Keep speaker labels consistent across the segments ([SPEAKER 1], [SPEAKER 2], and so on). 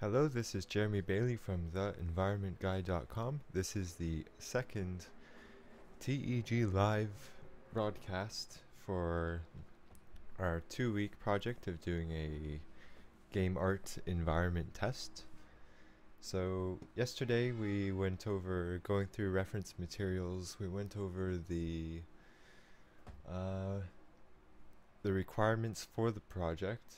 [SPEAKER 1] Hello, this is Jeremy Bailey from theenvironmentguy.com. This is the second TEG live broadcast for our 2-week project of doing a game art environment test. So yesterday we went over going through reference materials. We went over the requirements for the project,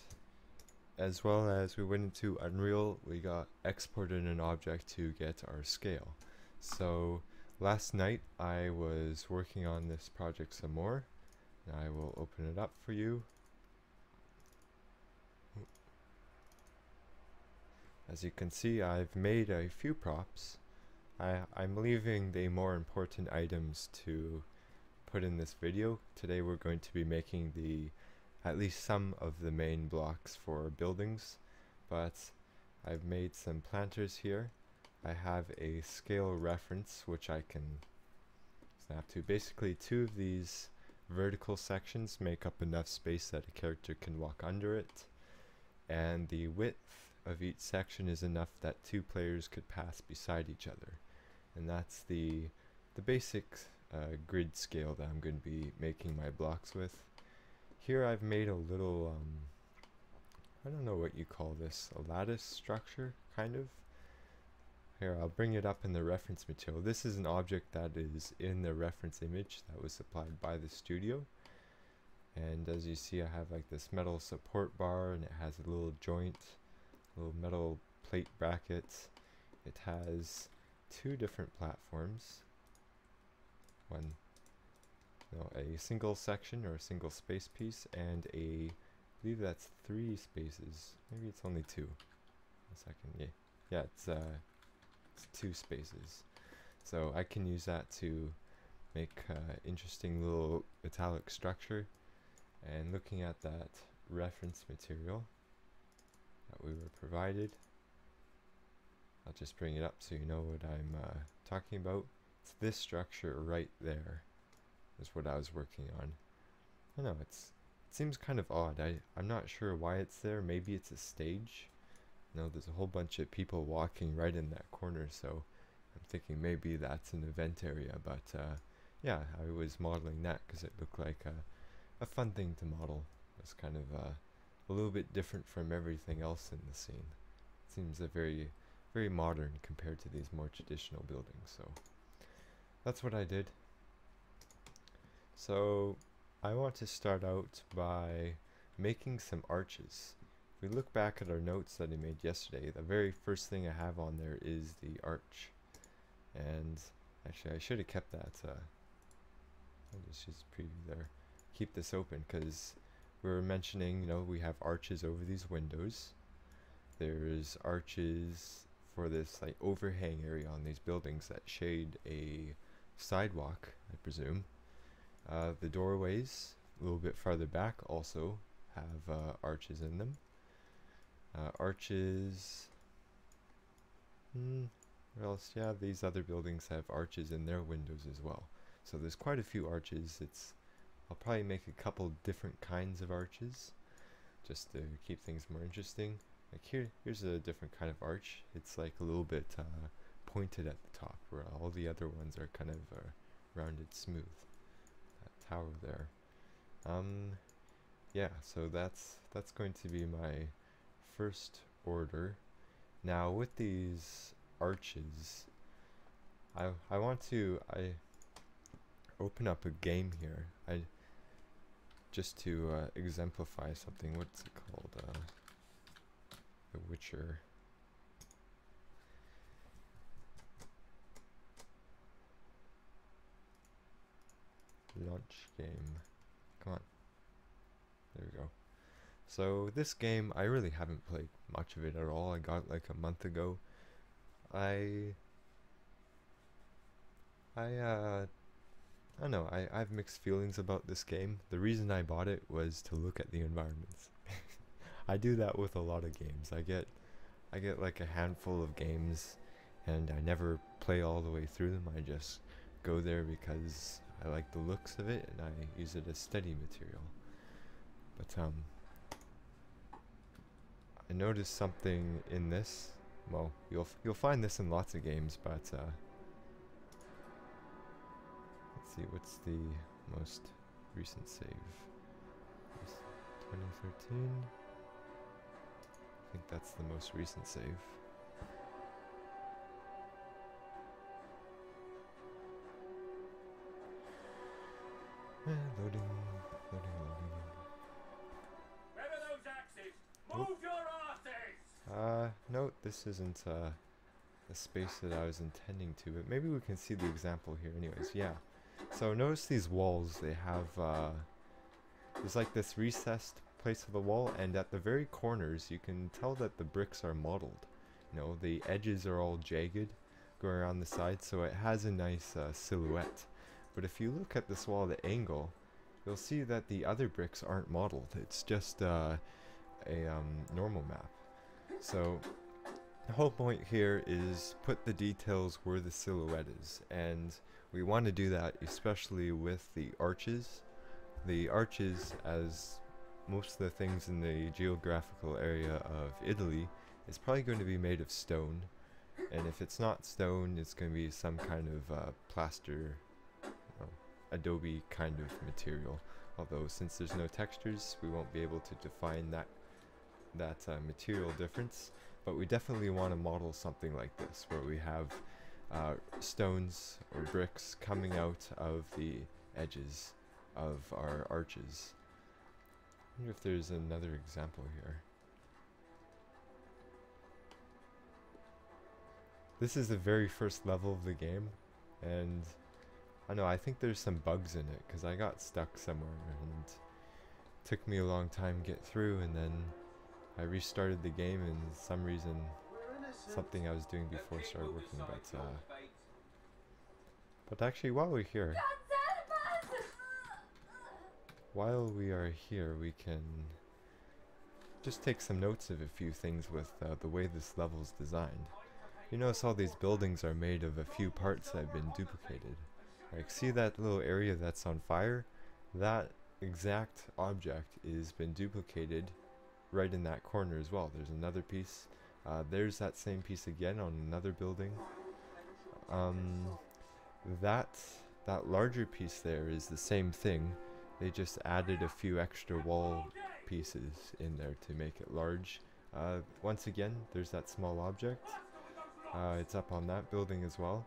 [SPEAKER 1] as well as we went into Unreal. We got exported an object to get our scale. So last night I was working on this project some more, and I will open it up for you. As you can see, I've made a few props. I'm leaving the more important items to put in this video. Today we're going to be making at least some of the main blocks for buildings, but I've made some planters here. I have a scale reference which I can snap to. Basically, 2 of these vertical sections make up enough space that a character can walk under it, and the width of each section is enough that 2 players could pass beside each other. And that's the basic grid scale that I'm going to be making my blocks with. Here I've made a little, I don't know what you call this, a lattice structure, kind of. Here, I'll bring it up in the reference material. This is an object that is in the reference image that was supplied by the studio. And as you see, I have like this metal support bar, and it has a little joint, little metal plate brackets. It has 2 different platforms. A single section or a single space piece, and I believe that's 3 spaces. Maybe it's only 2. 1 second. Yeah, it's 2 spaces. So I can use that to make interesting little metallic structure. And looking at that reference material that we were provided, I'll just bring it up so you know what I'm talking about. It's this structure right there is what I was working on. I don't know, it seems kind of odd. I'm not sure why it's there. Maybe it's a stage. There's a whole bunch of people walking right in that corner, so I'm thinking maybe that's an event area. But yeah, I was modeling that because it looked like a fun thing to model. It's kind of a little bit different from everything else in the scene. It seems very modern compared to these more traditional buildings. So that's what I did. So I want to start out by making some arches. If we look back at our notes that I made yesterday, the very first thing I have on there is the arch. And actually I should have kept that, I'll just use preview there. Keep this open because we were mentioning, we have arches over these windows. There's arches for this like overhang area on these buildings that shade a sidewalk, I presume. The doorways a little bit farther back also have arches in them. Arches, what else? Yeah, these other buildings have arches in their windows as well. So there's quite a few arches. I'll probably make a couple different kinds of arches just to keep things more interesting. Like here's a different kind of arch. It's like a little bit pointed at the top, where all the other ones are kind of rounded smooth. That tower there. Yeah, so that's going to be my first order. Now with these arches, I open up a game here. Just to exemplify something. What's it called? The Witcher. Launch game. Come on. There we go. So this game, I really haven't played much of it at all. I got it like a month ago. I don't know, I have mixed feelings about this game. The reason I bought it was to look at the environments. I do that with a lot of games. I get like a handful of games and I never play all the way through them. I just go there because I like the looks of it and I use it as study material. But I noticed something in this well, you'll find this in lots of games, but let's see, what's the most recent save? 2013. I think that's the most recent save. Loading.
[SPEAKER 2] Where are those axes? Move your asses!
[SPEAKER 1] No, this isn't the space that I was intending to, but maybe we can see the example here anyways. Yeah. So notice these walls, they have there's like this recessed place of the wall, and at the very corners you can tell that the bricks are modeled. You know, the edges are all jagged going around the side, so it has a nice silhouette. But if you look at this wall at the angle, you'll see that the other bricks aren't modeled. It's just a normal map. So the whole point here is put the details where the silhouette is, and we want to do that especially with the arches. The arches, as most of the things in the geographical area of Italy, is probably going to be made of stone, and if it's not stone, it's going to be some kind of plaster, adobe kind of material. Although since there's no textures, we won't be able to define that material difference, but we definitely want to model something like this, where we have stones or bricks coming out of the edges of our arches. I wonder if there's another example here. This is the very first level of the game, and I know, I think there's some bugs in it, because I got stuck somewhere, and it took me a long time to get through, and then I restarted the game, and for some reason, something I was doing before started working, but actually, while we're here, we can just take some notes of a few things with the way this level's designed. You notice all these buildings are made of a few parts that have been duplicated. Like, see that little area that's on fire? That exact object is been duplicated right in that corner as well. There's another piece. There's that same piece again on another building. That larger piece there is the same thing. They just added a few extra wall pieces in there to make it large. Once again, there's that small object. It's up on that building as well.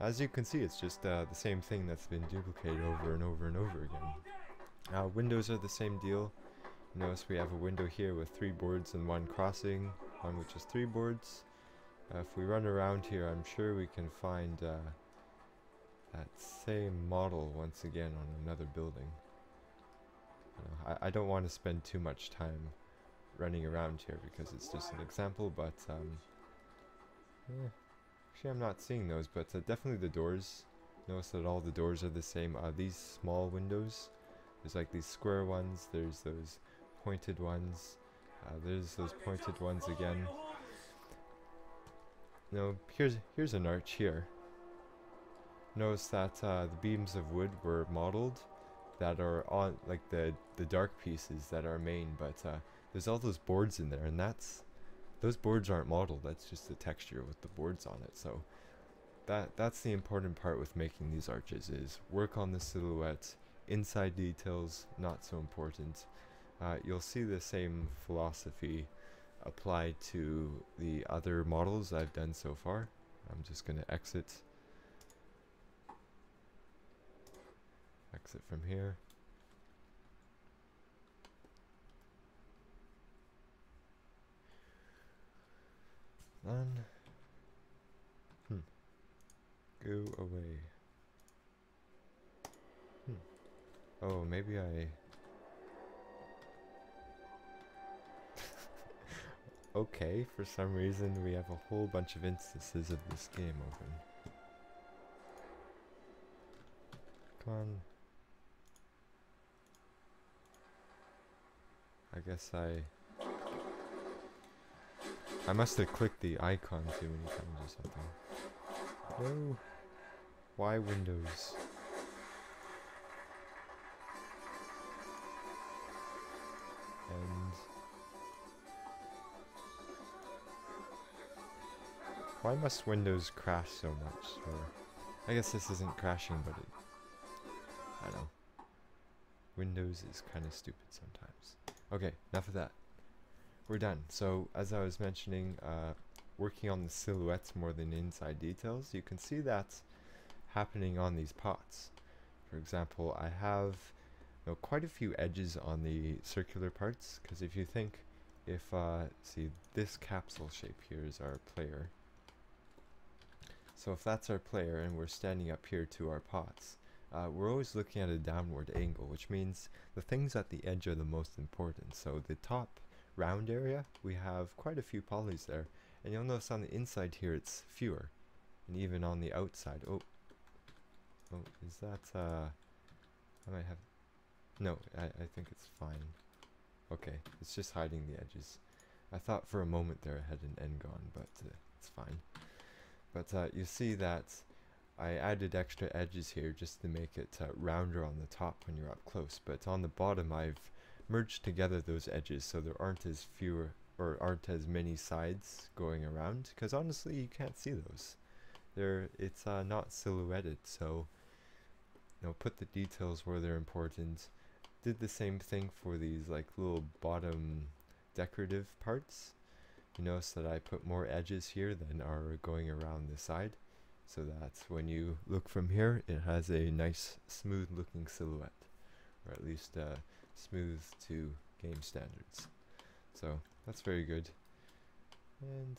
[SPEAKER 1] As you can see, it's just the same thing that's been duplicated over and over and over again. Windows are the same deal. Notice we have a window here with 3 boards and 1 crossing, one which is 3 boards. If we run around here, I'm sure we can find that same model once again on another building. I don't want to spend too much time running around here because it's just an example, but actually I'm not seeing those, but definitely the doors. Notice that all the doors are the same. These small windows, there's like these square ones, there's those pointed ones, there's those pointed ones again. No, here's an arch here. Notice that the beams of wood were modeled that are on, like the dark pieces that are main, but there's all those boards in there, and those boards aren't modeled. That's just the texture with the boards on it. So that's the important part with making these arches, is work on the silhouette. Inside details, not so important. You'll see the same philosophy applied to the other models I've done so far. I'm just going to exit from here. Then go away. Oh, maybe I okay, for some reason we have a whole bunch of instances of this game open. Come on. I guess I must have clicked the icon too many times or something. No. Why Windows? And Why must Windows crash so much? Or I guess this isn't crashing, but I don't know. Windows is kind of stupid sometimes. Okay, enough of that. We're done. So, as I was mentioning, working on the silhouettes more than inside details, you can see that happening on these pots. For example, I have quite a few edges on the circular parts, because if you think, see, this capsule shape here is our player. So if that's our player and we're standing up here to our pots, we're always looking at a downward angle, which means the things at the edge are the most important. So the top round area, we have quite a few polys there, and you'll notice on the inside here it's fewer, and even on the outside. Oh, is that I might have, no, I think it's fine. Okay, it's just hiding the edges. I thought for a moment there I had an end gone, but it's fine. But you see that I added extra edges here just to make it rounder on the top when you're up close, but on the bottom I've merged together those edges so there aren't as many sides going around, because honestly you can't see those. It's not silhouetted, so put the details where they're important. Did the same thing for these like little bottom decorative parts. You notice that I put more edges here than are going around the side, so that when you look from here it has a nice smooth looking silhouette, or at least smooth to game standards. So that's very good. And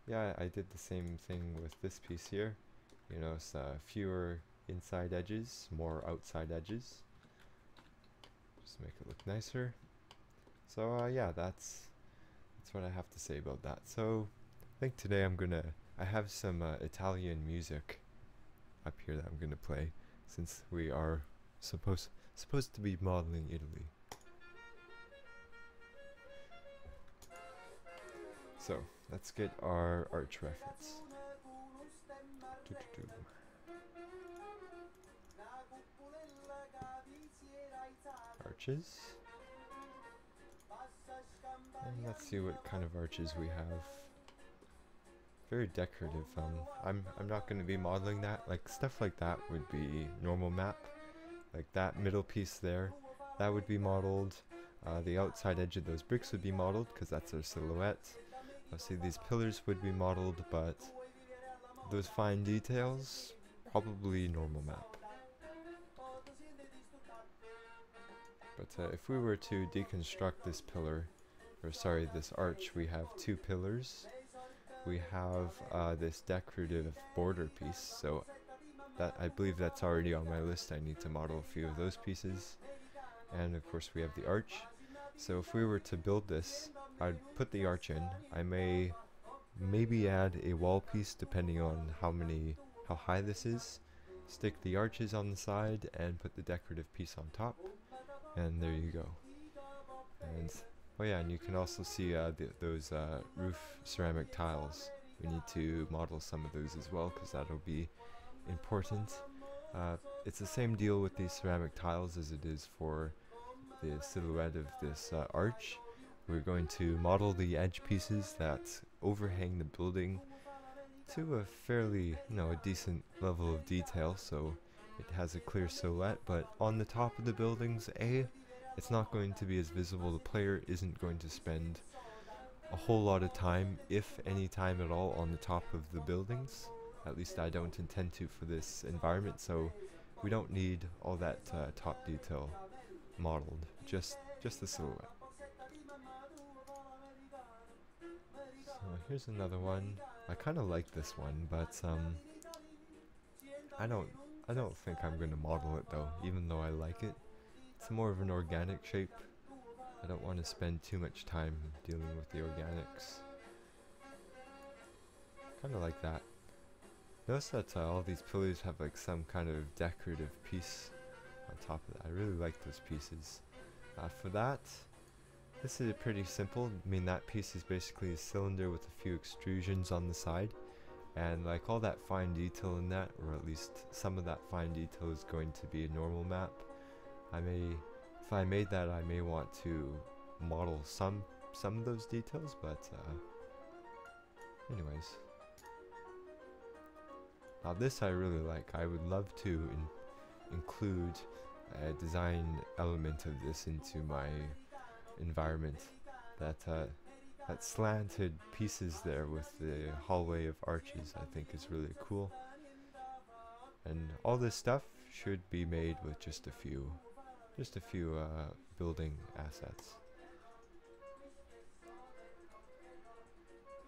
[SPEAKER 1] yeah, I did the same thing with this piece here. You notice fewer inside edges, more outside edges. Just make it look nicer. So yeah, that's what I have to say about that. So I think today I have some Italian music up here that I'm gonna play, since we are supposed to be modeling Italy. So let's get our arch reference. Arches. And let's see what kind of arches we have. Very decorative. I'm not going to be modeling that. Like stuff like that would be normal map. Like that middle piece there, that would be modeled. The outside edge of those bricks would be modeled because that's our silhouette. See, these pillars would be modeled, but those fine details, probably normal map. But if we were to deconstruct this pillar, or sorry, this arch, we have two pillars. We have this decorative border piece, so that I believe that's already on my list. I need to model a few of those pieces. And of course we have the arch. So if we were to build this, I'd put the arch in. I maybe add a wall piece depending on how high this is. Stick the arches on the side and put the decorative piece on top. And there you go. And oh yeah, and you can also see those roof ceramic tiles. We need to model some of those as well, because that'll be important. It's the same deal with these ceramic tiles as it is for the silhouette of this arch. We're going to model the edge pieces that overhang the building to a fairly, a decent level of detail, so it has a clear silhouette. But on the top of the buildings, it's not going to be as visible. The player isn't going to spend a whole lot of time, if any time at all, on the top of the buildings. At least I don't intend to for this environment, so we don't need all that top detail modeled, just the silhouette. So here's another one. I kind of like this one, but I don't think I'm going to model it though, even though I like it. It's more of an organic shape. I don't want to spend too much time dealing with the organics. Kind of like that. Notice that all these pillars have like some kind of decorative piece on top of that. I really like those pieces. For that, this is pretty simple. I mean, that piece is basically a cylinder with a few extrusions on the side, and like all that fine detail in that, or at least some of that fine detail, is going to be a normal map. If I made that, I may want to model some of those details, but Anyways. Now this I really like. I would love to include a design element of this into my environment. That slanted pieces there with the hallway of arches I think is really cool. And all this stuff should be made with just a few building assets.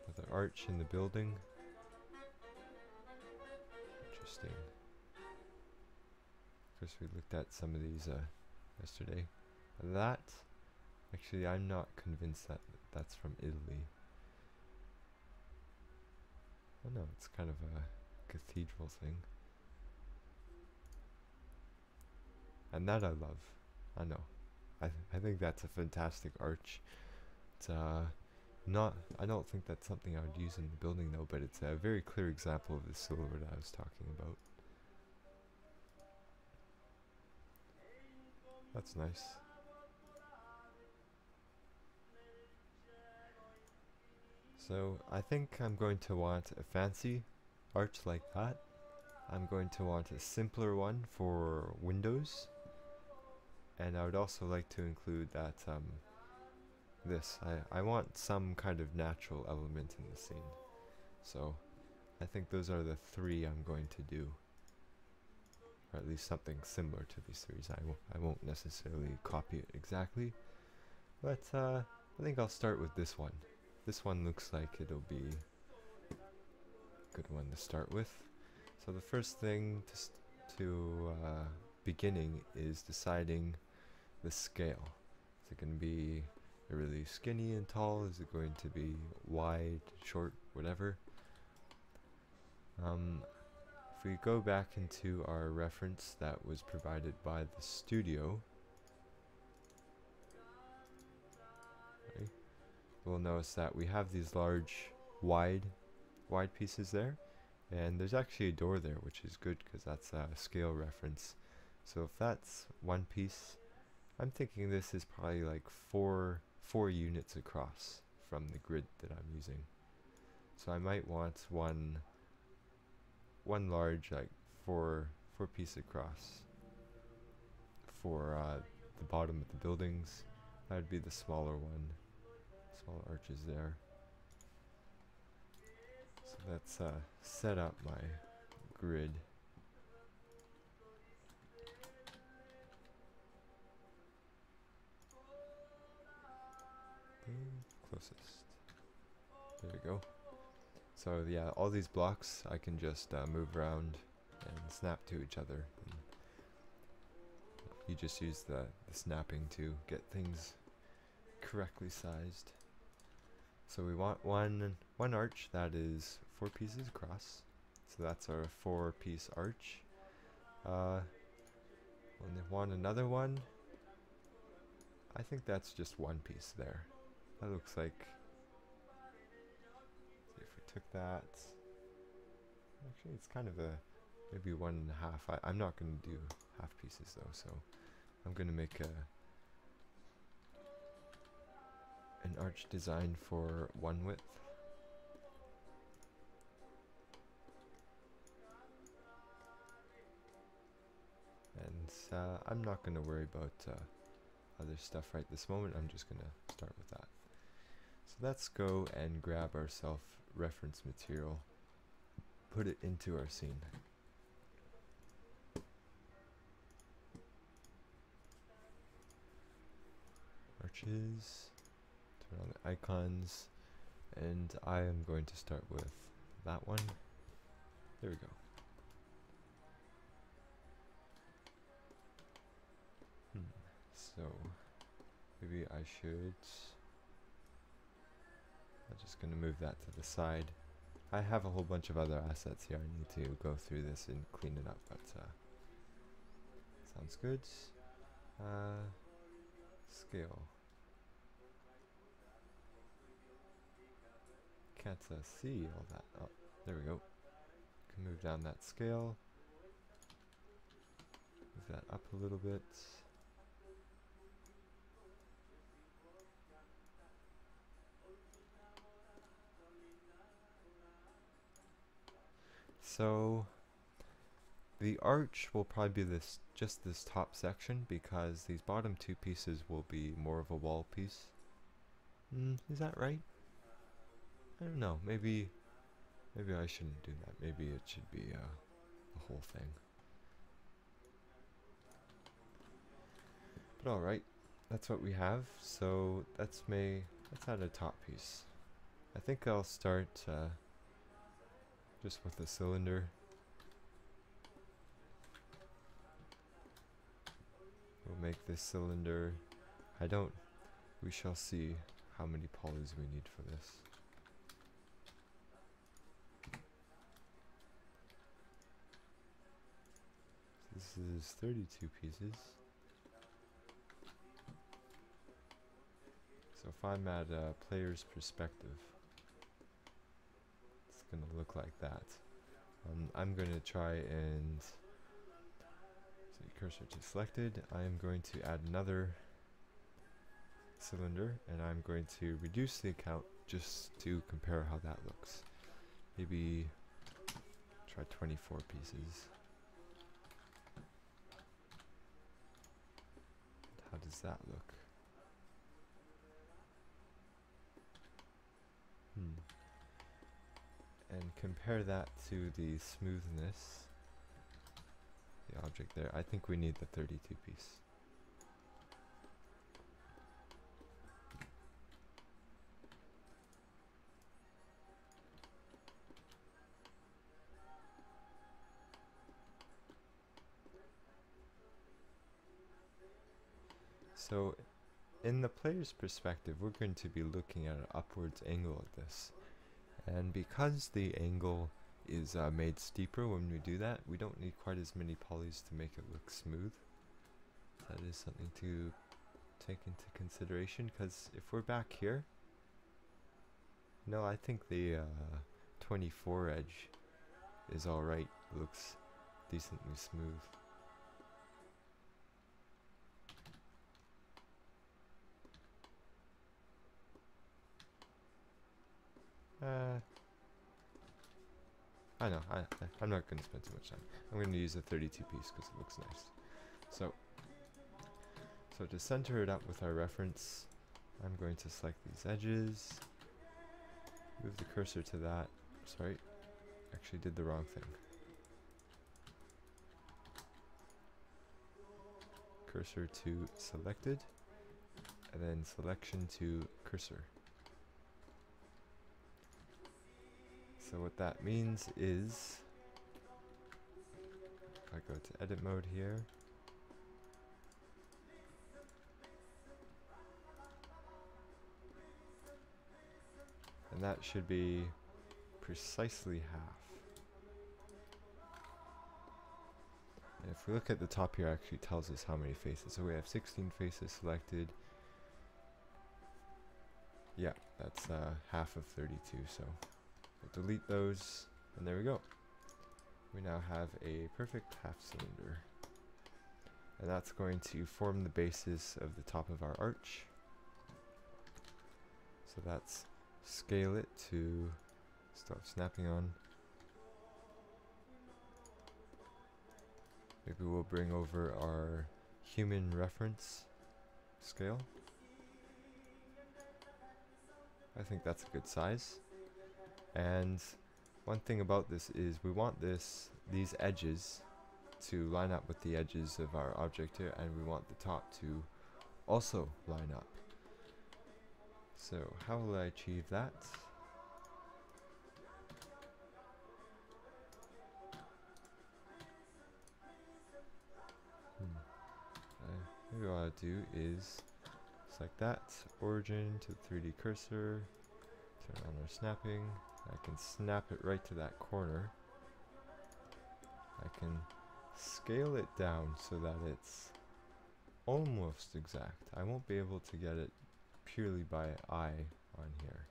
[SPEAKER 1] Another arch in the building. Interesting. Of course, we looked at some of these yesterday. That, actually, I'm not convinced that that's from Italy. Oh no, it's kind of a cathedral thing. And that I love. I know. I think that's a fantastic arch. It's I don't think that's something I would use in the building though, but it's a very clear example of the silhouette I was talking about. That's nice. So I think I'm going to want a fancy arch like that. I'm going to want a simpler one for windows. And I would also like to include that I want some kind of natural element in the scene. So I think those are the three I'm going to do. Or at least something similar to these three. I won't necessarily copy it exactly. But I think I'll start with this one. This one looks like it'll be a good one to start with. So the first thing to beginning is deciding the scale. Is it going to be really skinny and tall? Is it going to be wide, short, whatever? If we go back into our reference that was provided by the studio, okay, we'll notice that we have these large, wide pieces there, and there's actually a door there, which is good because that's a scale reference. So if that's one piece, I'm thinking this is probably like four units across from the grid that I'm using. So I might want one large, like four piece across for the bottom of the buildings. That would be the smaller one. Small arches there. So let's set up my grid. Closest. There we go. So yeah, all these blocks I can just move around and snap to each other. And you just use the snapping to get things correctly sized. So we want one arch that is 4 pieces across. So that's our 4-piece arch. We'll want another one. I think that's just one piece there. That looks like, see if we took that, actually it's kind of maybe 1.5. I'm not going to do half pieces though, so I'm going to make an arch design for 1 width. And I'm not going to worry about other stuff right this moment. I'm just going to start with that. So let's go and grab ourselves reference material, put it into our scene. Arches, turn on the icons, and I am going to start with that one. There we go. So maybe I should, I'm just going to move that to the side. I have a whole bunch of other assets here. I need to go through this and clean it up, but sounds good. Scale. Can't see all that. Oh, there we go. Can move down that scale. Move that up a little bit. So the arch will probably be just this top section, because these bottom two pieces will be more of a wall piece. Is that right? I don't know. Maybe I shouldn't do that. Maybe it should be the whole thing. But alright, that's what we have. So let's add a top piece. I think I'll start just with a cylinder. We'll make this cylinder. We shall see how many polys we need for this. This is 32 pieces. So if I'm at a player's perspective, it's going to look like that. I'm going to try and set cursor to selected. I am going to add another cylinder, and I'm going to reduce the count just to compare how that looks. Maybe try 24 pieces. How does that look? And compare that to the smoothness, the object there. I think we need the 32 piece. So in the player's perspective, we're going to be looking at an upwards angle at this. And because the angle is made steeper when we do that, we don't need quite as many polys to make it look smooth. That is something to take into consideration, because if we're back here, no, I think the 24 edge is alright, looks decently smooth. I know, I'm not going to spend too much time. I'm going to use a 32 piece because it looks nice. So to center it up with our reference, I'm going to select these edges, move the cursor to that. Sorry, actually did the wrong thing. Cursor to selected, and then selection to cursor. So what that means is, if I go to edit mode here, and that should be precisely half. And if we look at the top here, it actually tells us how many faces. So we have 16 faces selected. Yeah, that's half of 32, so we'll delete those, and there we go. We now have a perfect half cylinder. And that's going to form the basis of the top of our arch. So that's scale it to start snapping on. Maybe we'll bring over our human reference scale. I think that's a good size. And one thing about this is we want these edges to line up with the edges of our object here, and we want the top to also line up. So how will I achieve that? Maybe what I'll do is select that, origin to the 3D cursor, turn on our snapping. I can snap it right to that corner. I can scale it down so that it's almost exact. I won't be able to get it purely by eye on here.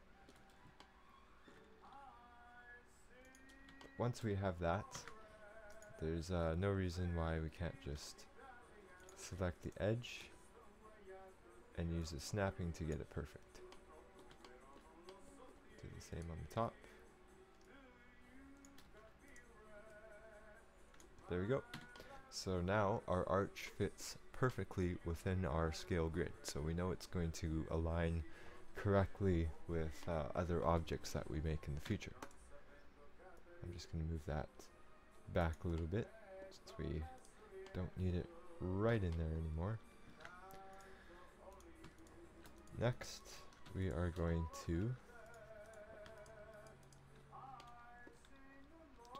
[SPEAKER 1] Once we have that, there's no reason why we can't just select the edge and use the snapping to get it perfect. Do the same on the top. There we go. So now our arch fits perfectly within our scale grid, so we know it's going to align correctly with other objects that we make in the future. I'm just going to move that back a little bit since we don't need it right in there anymore. Next, we are going to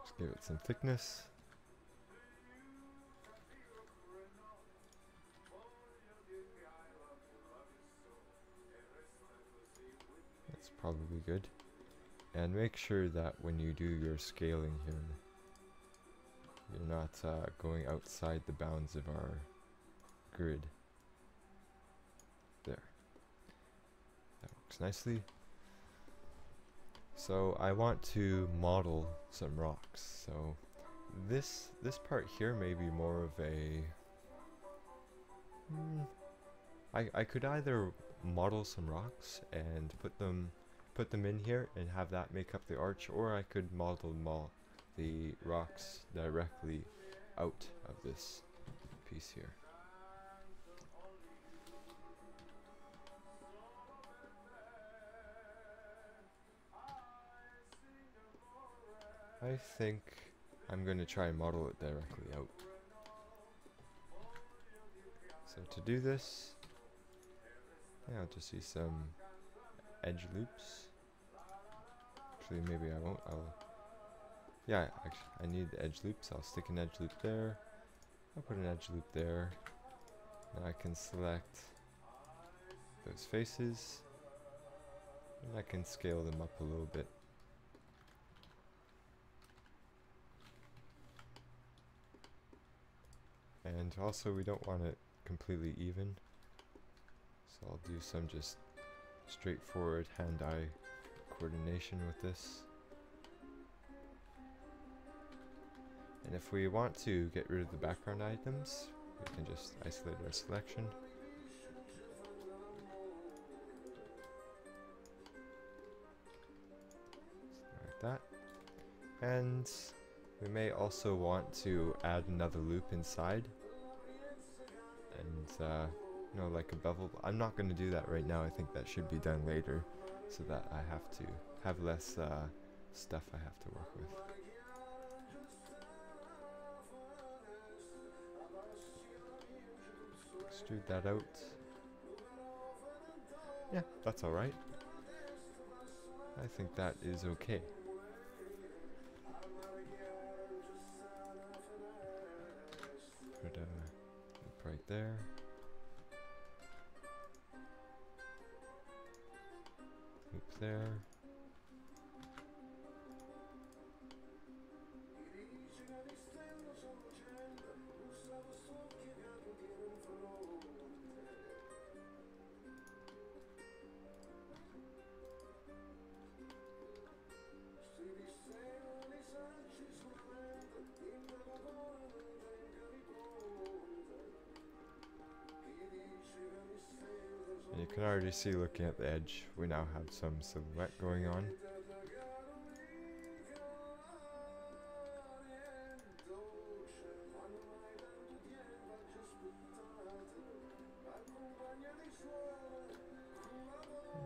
[SPEAKER 1] just give it some thickness. That's probably good. And make sure that when you do your scaling here, you're not going outside the bounds of our grid. There. That works nicely. So I want to model some rocks. So this part here may be more of a... I could either model some rocks and put them in here and have that make up the arch, or I could model the rocks directly out of this piece here. I think I'm going to try and model it directly out. So to do this, yeah, I'll just use some edge loops. Actually, maybe I won't. Yeah, actually, I need the edge loops. I'll stick an edge loop there. I'll put an edge loop there. Now I can select those faces, and I can scale them up a little bit. And also, we don't want it completely even, so I'll do some just straightforward hand-eye coordination with this. And if we want to get rid of the background items, we can just isolate our selection. Like that. And we may also want to add another loop inside. And, you know, like a bevel. I'm not going to do that right now. I think that should be done later, so that I have to have less stuff I have to work with. Extrude that out. Yeah, that's alright. I think that is okay. Put a loop right there. Loop there. And you can already see, looking at the edge, we now have some silhouette going on.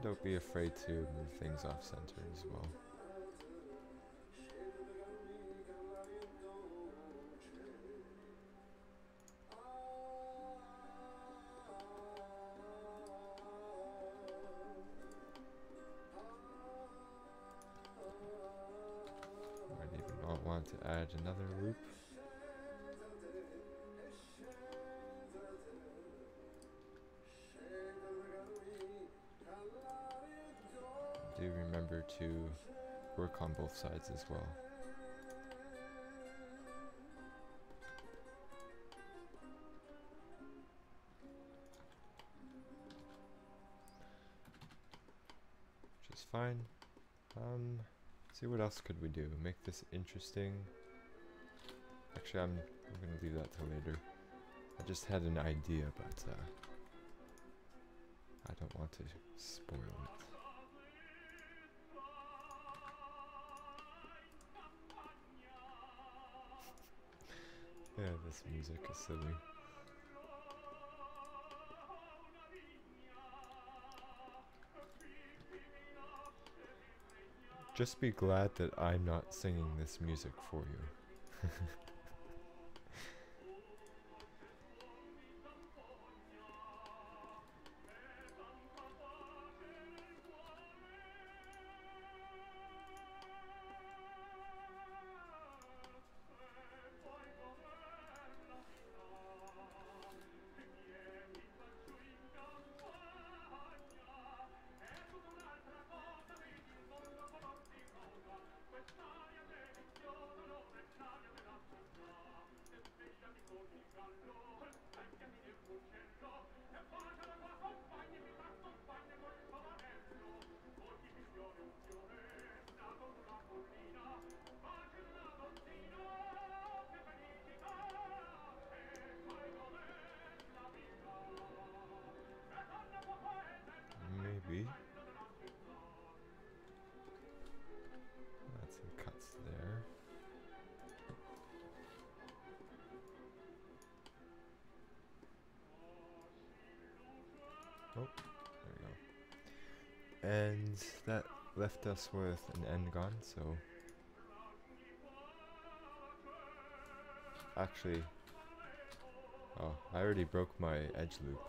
[SPEAKER 1] Don't be afraid to move things off center as well. Might even not want to add another loop. Do remember to work on both sides as well. Which is fine. See, what else could we do? Make this interesting. Actually, I'm gonna leave that till later. I just had an idea, but I don't want to spoil it. Yeah, this music is silly. Just be glad that I'm not singing this music for you. Maybe. Add some cuts there. Oh, there we go. And that left us with an end gun, so actually, oh, I already broke my edge loop.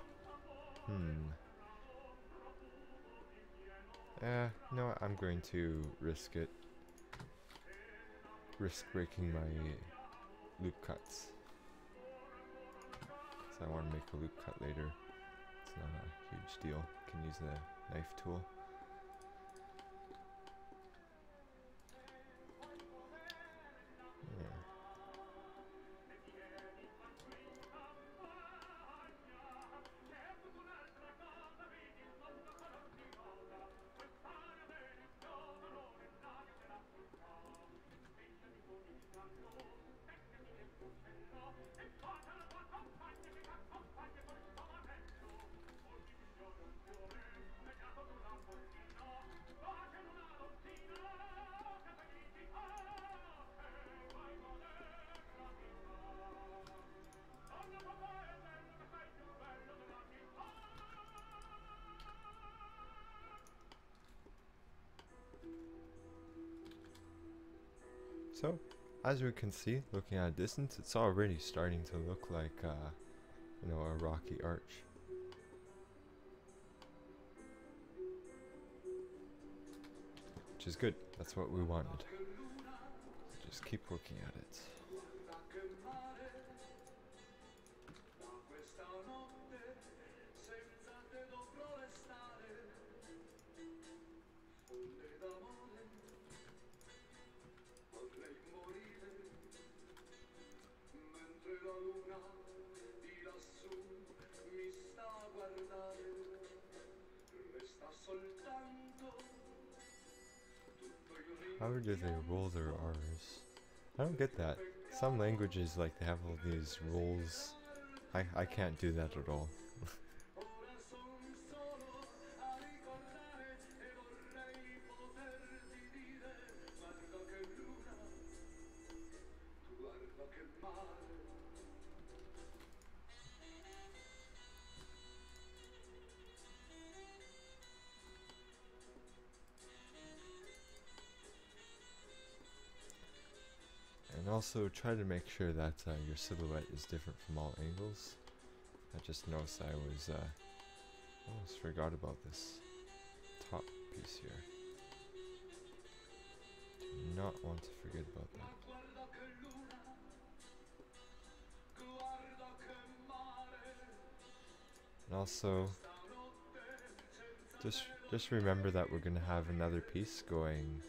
[SPEAKER 1] No, I'm going to risk it. Risk breaking my loop cuts. So I want to make a loop cut later. It's not a huge deal. Can use the knife tool. Yeah. So, as we can see, looking at a distance, it's already starting to look like, a rocky arch. Which is good. That's what we wanted. Just keep looking at it. How do they roll their R's? I don't get that. Some languages, like, they have all these rolls. I can't do that at all. And also try to make sure that your silhouette is different from all angles. I just noticed I was almost forgot about this top piece here. Do not want to forget about that. And also, just remember that we're gonna have another piece going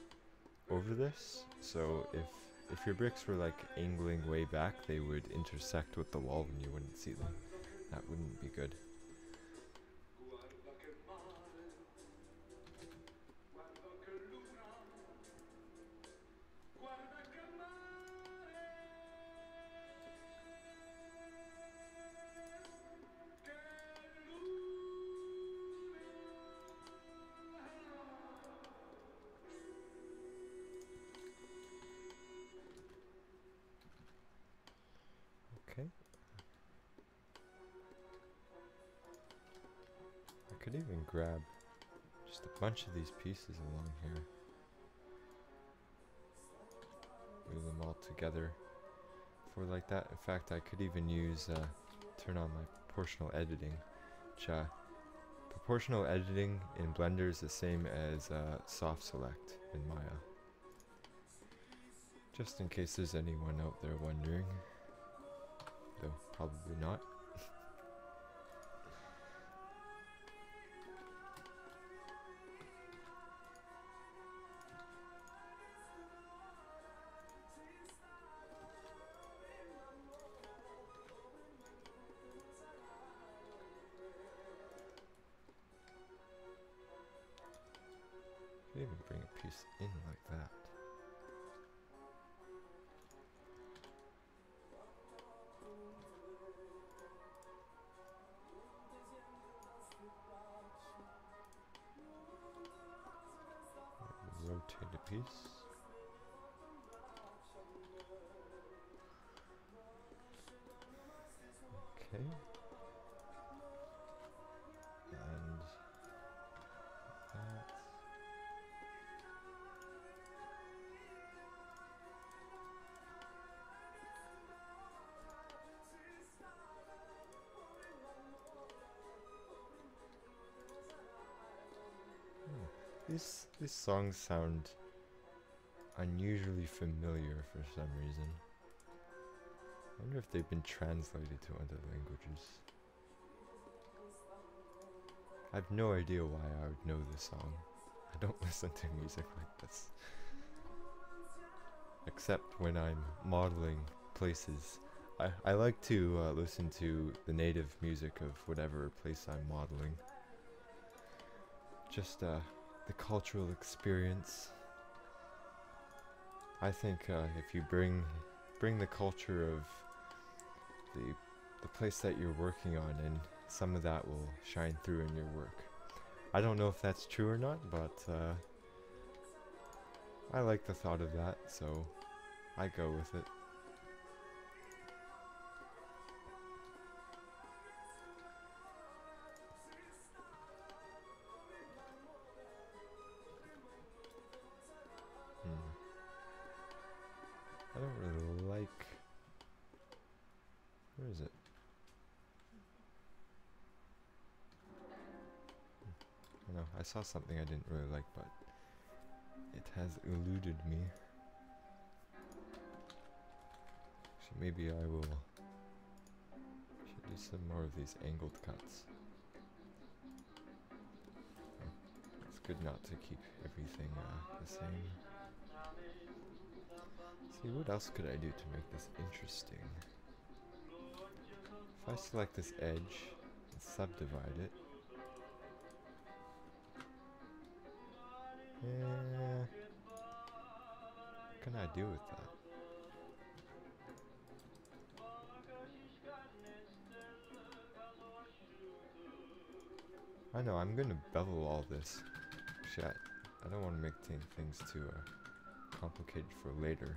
[SPEAKER 1] over this. So if your bricks were like angling way back, they would intersect with the wall and you wouldn't see them. That wouldn't be good. could even grab just a bunch of these pieces along here. Glue them all together for like that. In fact, I could even use, turn on my proportional editing, which, proportional editing in Blender is the same as soft select in Maya. Just in case there's anyone out there wondering, though probably not. Could even bring a piece in like that. Rotate a piece. Okay. And that. These songs sound unusually familiar for some reason. I wonder if they've been translated to other languages. I have no idea why I would know this song. I don't listen to music like this. Except when I'm modeling places. I like to listen to the native music of whatever place I'm modeling. Just the cultural experience. I think if you bring the culture of the place that you're working on, and some of that will shine through in your work. I don't know if that's true or not, but I like the thought of that, so I go with it. I don't really like... Where is it? I know, I saw something I didn't really like, but it has eluded me. Actually, maybe I should do some more of these angled cuts. It's good not to keep everything the same. See, what else could I do to make this interesting? If I select this edge and subdivide it, what can I do with that? I know, I'm gonna bevel all this. Actually, I don't want to make things too complicated for later.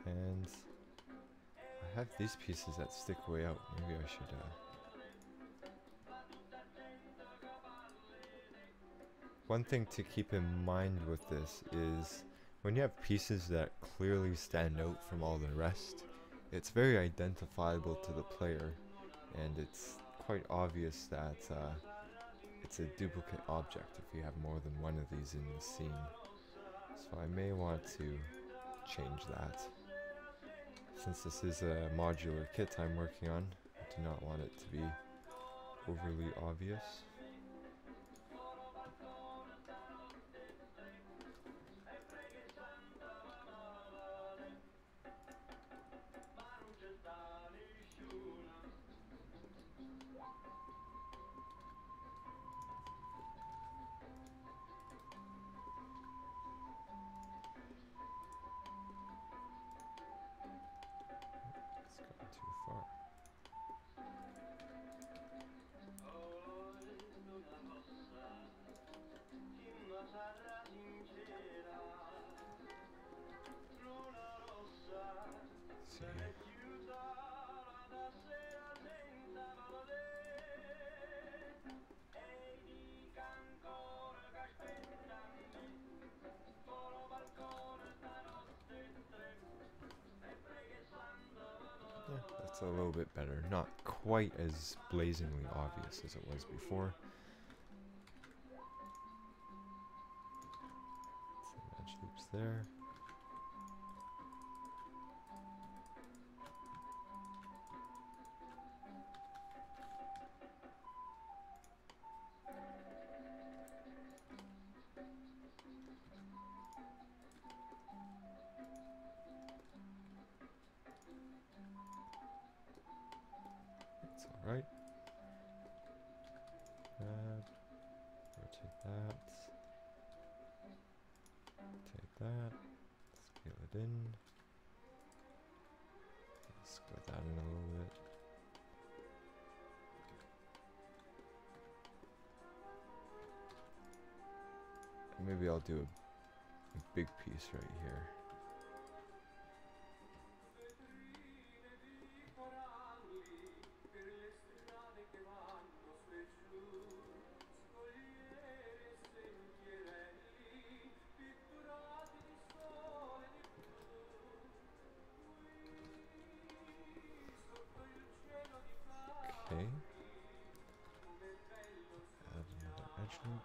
[SPEAKER 1] And I have these pieces that stick way out. Maybe I should one thing to keep in mind with this is when you have pieces that clearly stand out from all the rest, it's very identifiable to the player, and it's quite obvious that it's a duplicate object if you have more than one of these in the scene. So I may want to change that. Since this is a modular kit I'm working on, I do not want it to be overly obvious. It's gone too far. It's a little bit better. Not quite as blazingly obvious as it was before. Some edge loops there. That's alright. Rotate that. Take that. Scale it in. Split that in a little bit. And maybe I'll do a big piece right here. Okay. Add another edge loop.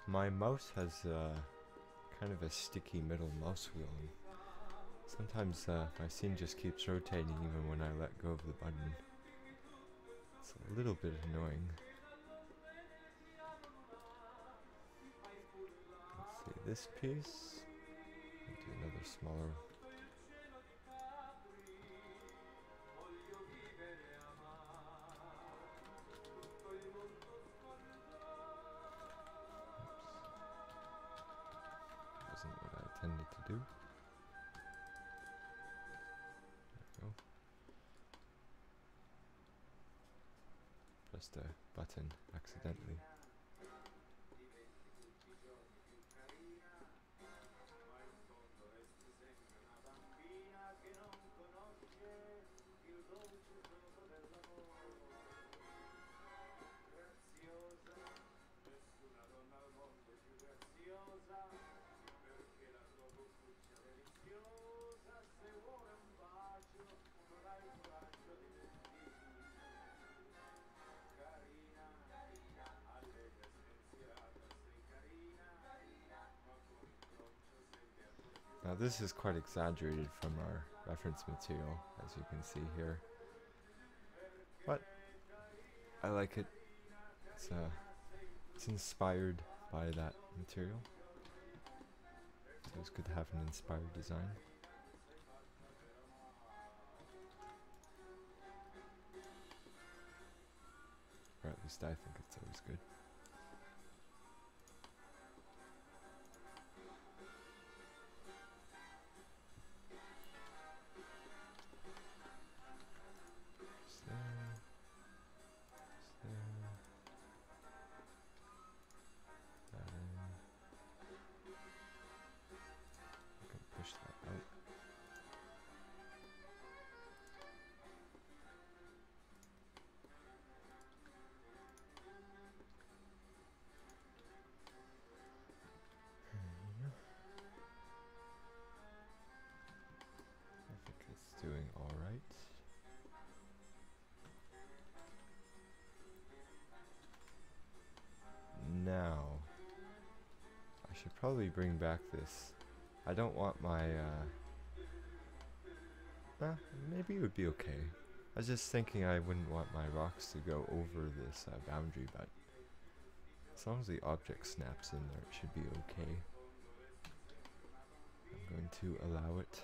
[SPEAKER 1] My mouse has kind of a sticky middle mouse wheel. Sometimes my scene just keeps rotating even when I let go of the button. It's a little bit annoying. Let's see this piece. I'll do another smaller. Wasn't what I intended to do. There we go. Pressed a button accidentally. Now this is quite exaggerated from our reference material, as you can see here. But I like it. It's inspired by that material. So it's good to have an inspired design. Or at least I think it's always good. Push that out. now, I should probably bring back this. I don't want my, maybe it would be okay. I was just thinking I wouldn't want my rocks to go over this boundary, but as long as the object snaps in there, it should be okay. I'm going to allow it.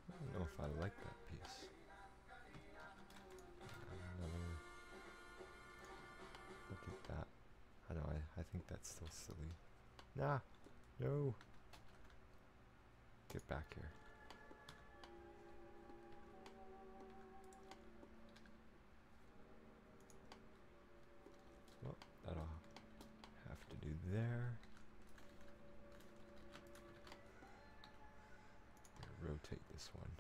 [SPEAKER 1] I don't know if I like that piece. Another look at that. I don't know, I think that's still silly. Nah, no. Get back here. Well, that'll have to do there. Rotate this one.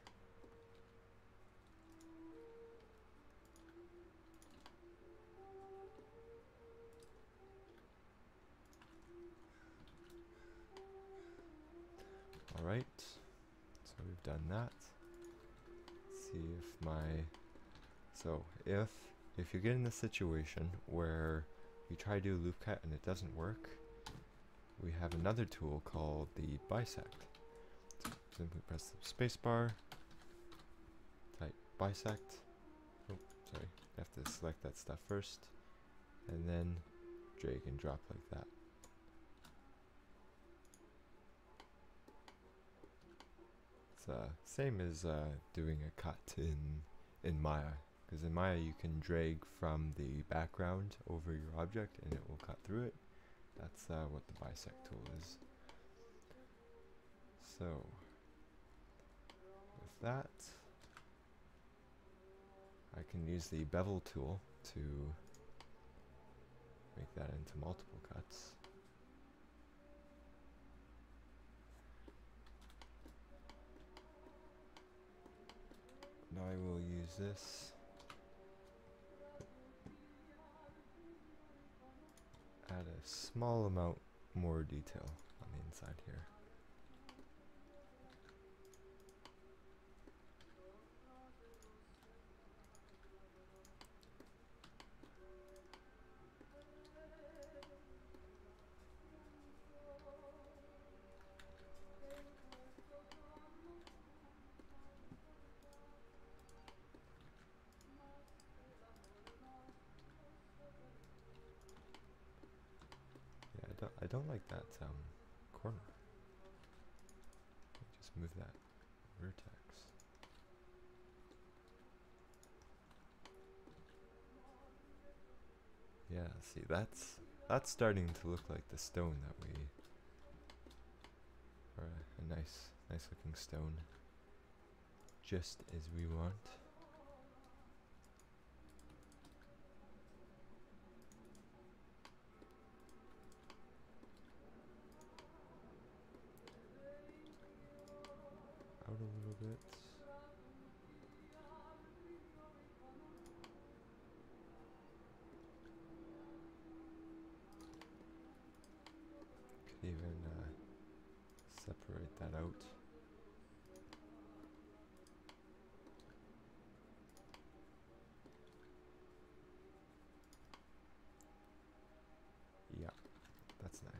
[SPEAKER 1] Alright, so we've done that. Let's see if my... So, if you get in a situation where you try to do a loop cut and it doesn't work, we have another tool called the bisect. So simply press the spacebar, type bisect. Oh, sorry, you have to select that stuff first, and then drag and drop like that. It's same as doing a cut in Maya, because in Maya you can drag from the background over your object and it will cut through it. That's what the bisect tool is. So with that, I can use the bevel tool to make that into multiple cuts. Now I will use this. Add a small amount more detail on the inside here. I don't like that corner. Just move that vertex. Yeah, see, that's starting to look like the stone that we, or a nice looking stone, just as we want. Out a little bit. Could even separate that out. Yeah, that's nice.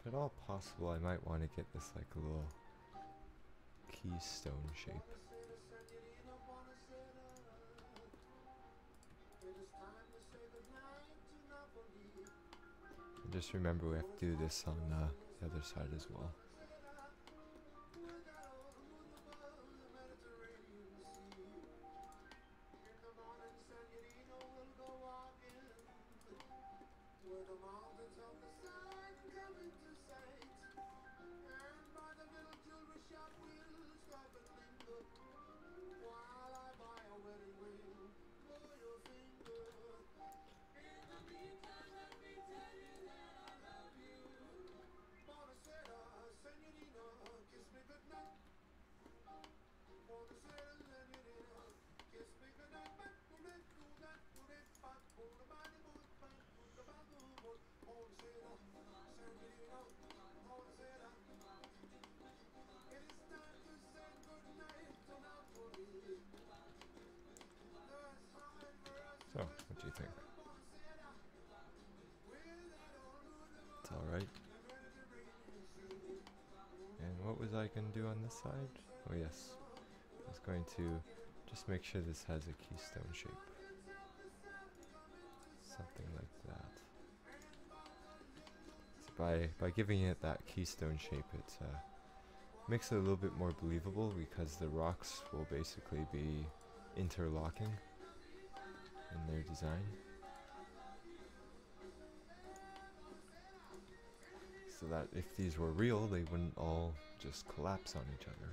[SPEAKER 1] If at all possible, I might want to get this like a little keystone shape. And just remember we have to do this on the other side as well. So, what do you think? It's alright. And what was I going to do on this side? Oh yes, I was going to just make sure this has a keystone shape. Something like that. So by giving it that keystone shape, it makes it a little bit more believable because the rocks will basically be interlocking in their design. So that if these were real, they wouldn't all just collapse on each other.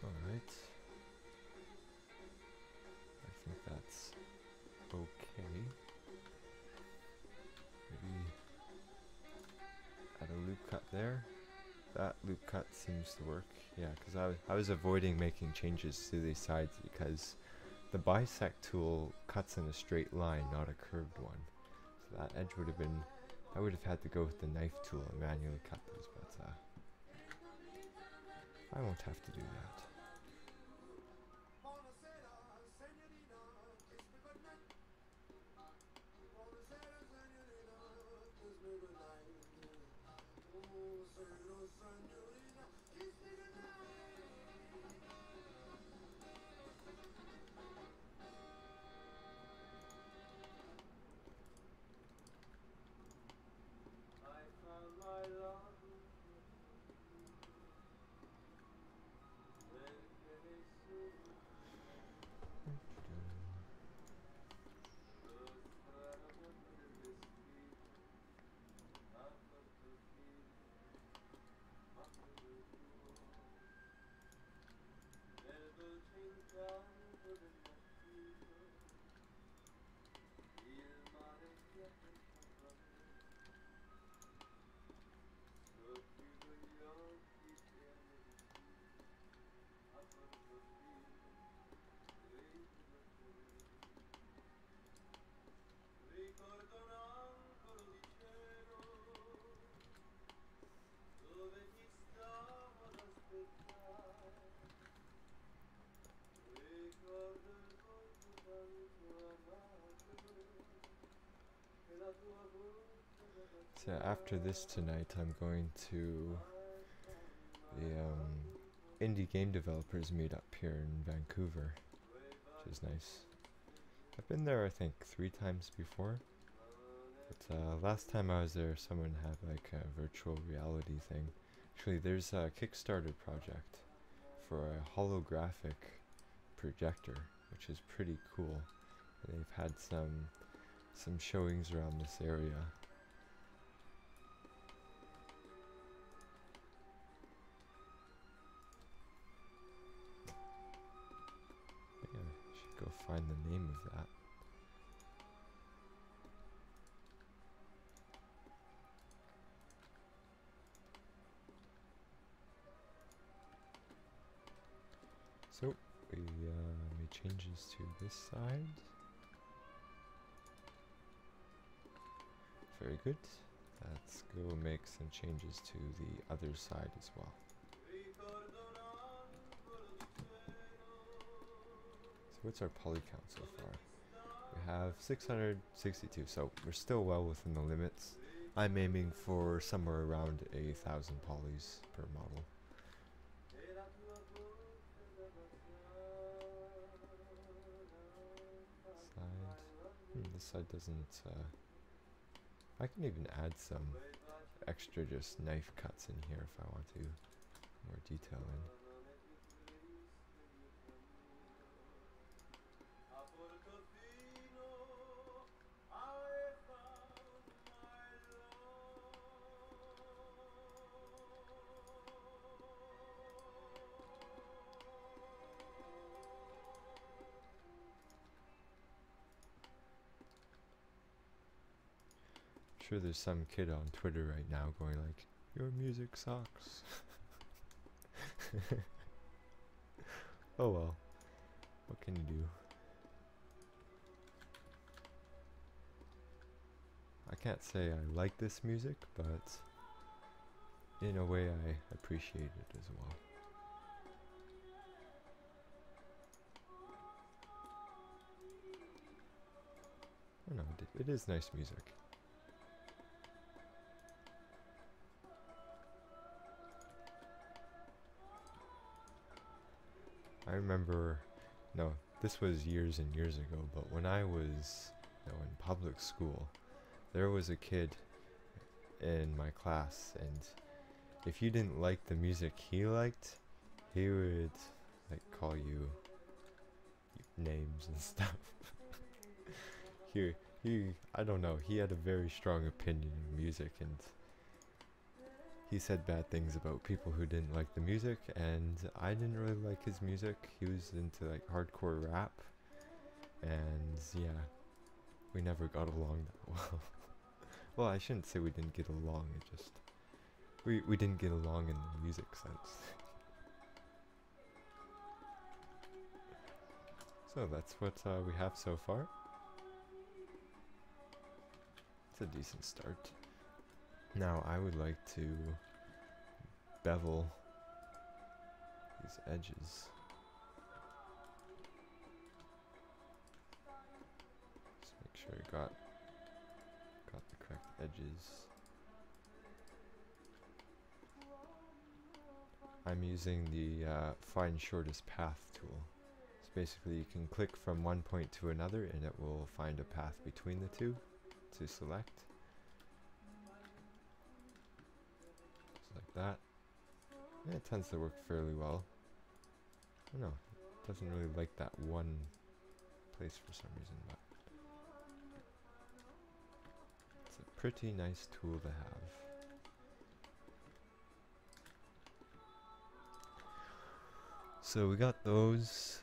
[SPEAKER 1] Alright. I think that's okay. Maybe add a loop cut there. That loop cut seems to work. Yeah, because I was avoiding making changes to these sides because the bisect tool cuts in a straight line, not a curved one. So that edge would have been, I would have had to go with the knife tool and manually cut those, but I won't have to do that. So after this tonight, I'm going to the indie game developers meet up here in Vancouver, which is nice. I've been there I think 3 times before, but last time I was there someone had like a virtual reality thing. Actually there's a Kickstarter project for a holographic projector, which is pretty cool. And they've had some showings around this area. Yeah, I should go find the name of that. So we made changes to this side. Very good. Let's go make some changes to the other side as well. So what's our poly count so far? We have 662, so we're still well within the limits. I'm aiming for somewhere around 1,000 polys per model. This side doesn't, I can even add some extra just knife cuts in here if I want to, more detail in. Sure there's some kid on Twitter right now going like, your music sucks. Oh well, what can you do? I can't say I like this music, but in a way I appreciate it as well. I don't know, it is nice music. I remember, no, this was years and years ago, but when I was in public school, there was a kid in my class, and if you didn't like the music he liked, he would like call you names and stuff. I don't know, he had a very strong opinion of music, and he said bad things about people who didn't like the music, and I didn't really like his music. He was into like hardcore rap, and yeah, we never got along that well. Well, I shouldn't say we didn't get along, it just, we didn't get along in the music sense. So that's what we have so far. It's a decent start. Now I would like to bevel these edges. Just make sure I got the correct edges. I'm using the find shortest path tool. So basically you can click from one point to another and it will find a path between the two to select. Just like that. And it tends to work fairly well. I don't know, it doesn't really like that one place for some reason, but it's a pretty nice tool to have. So we got those.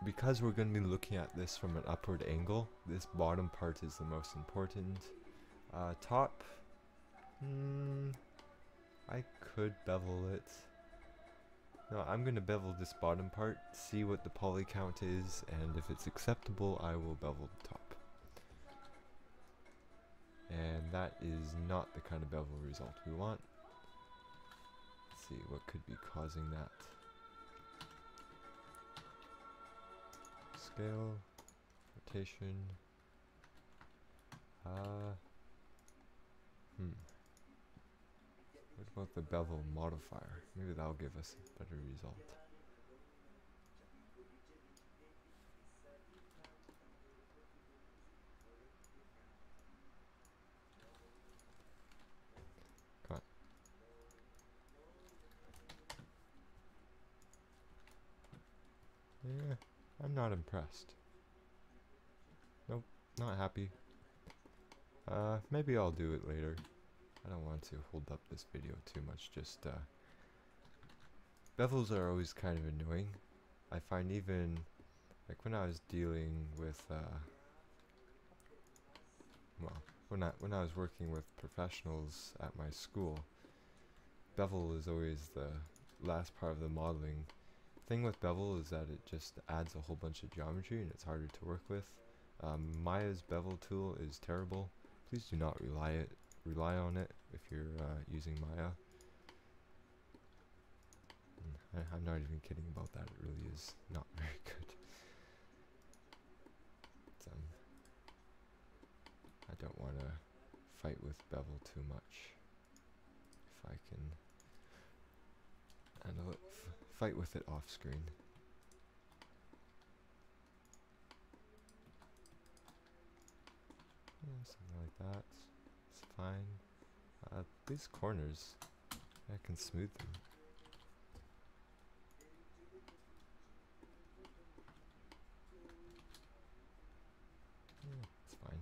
[SPEAKER 1] Because we're going to be looking at this from an upward angle, this bottom part is the most important. Top, I could bevel it. No, I'm going to bevel this bottom part, see what the poly count is, and if it's acceptable, I will bevel the top. And that is not the kind of bevel result we want. Let's see what could be causing that. Scale, rotation, what about the bevel modifier? Maybe that'll give us a better result. Come on. Yeah, I'm not impressed. Nope, not happy. Maybe I'll do it later. I don't want to hold up this video too much, just, bevels are always kind of annoying. I find even, like when I was dealing with, well, when I was working with professionals at my school, bevel is always the last part of the modeling. Thing with bevel is that it just adds a whole bunch of geometry and it's harder to work with. Maya's bevel tool is terrible. Please do not rely on it if you're using Maya. I'm not even kidding about that, it really is not very good. I don't want to fight with bevel too much. If I can handle it, fight with it off screen. Yeah, something like that. It's fine. These corners, I can smooth them. Yeah, it's fine.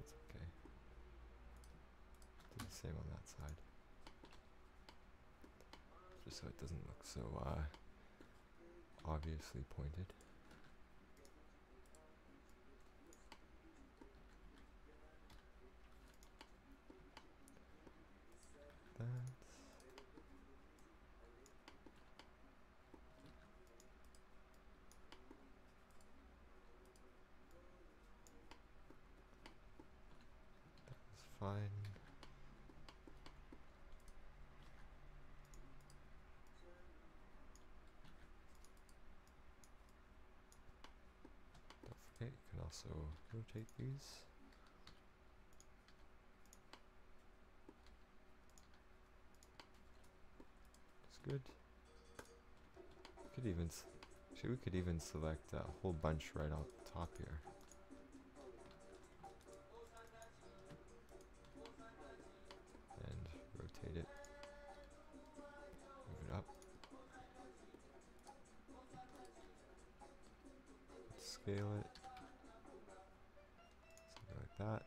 [SPEAKER 1] It's okay. Do the same on that side. Just so it doesn't look so obviously pointed. That's fine. Don't forget, you can also rotate these. It's good. Could even actually, we could even select a whole bunch right out the top here. And rotate it. Move it up. Scale it. Something like that.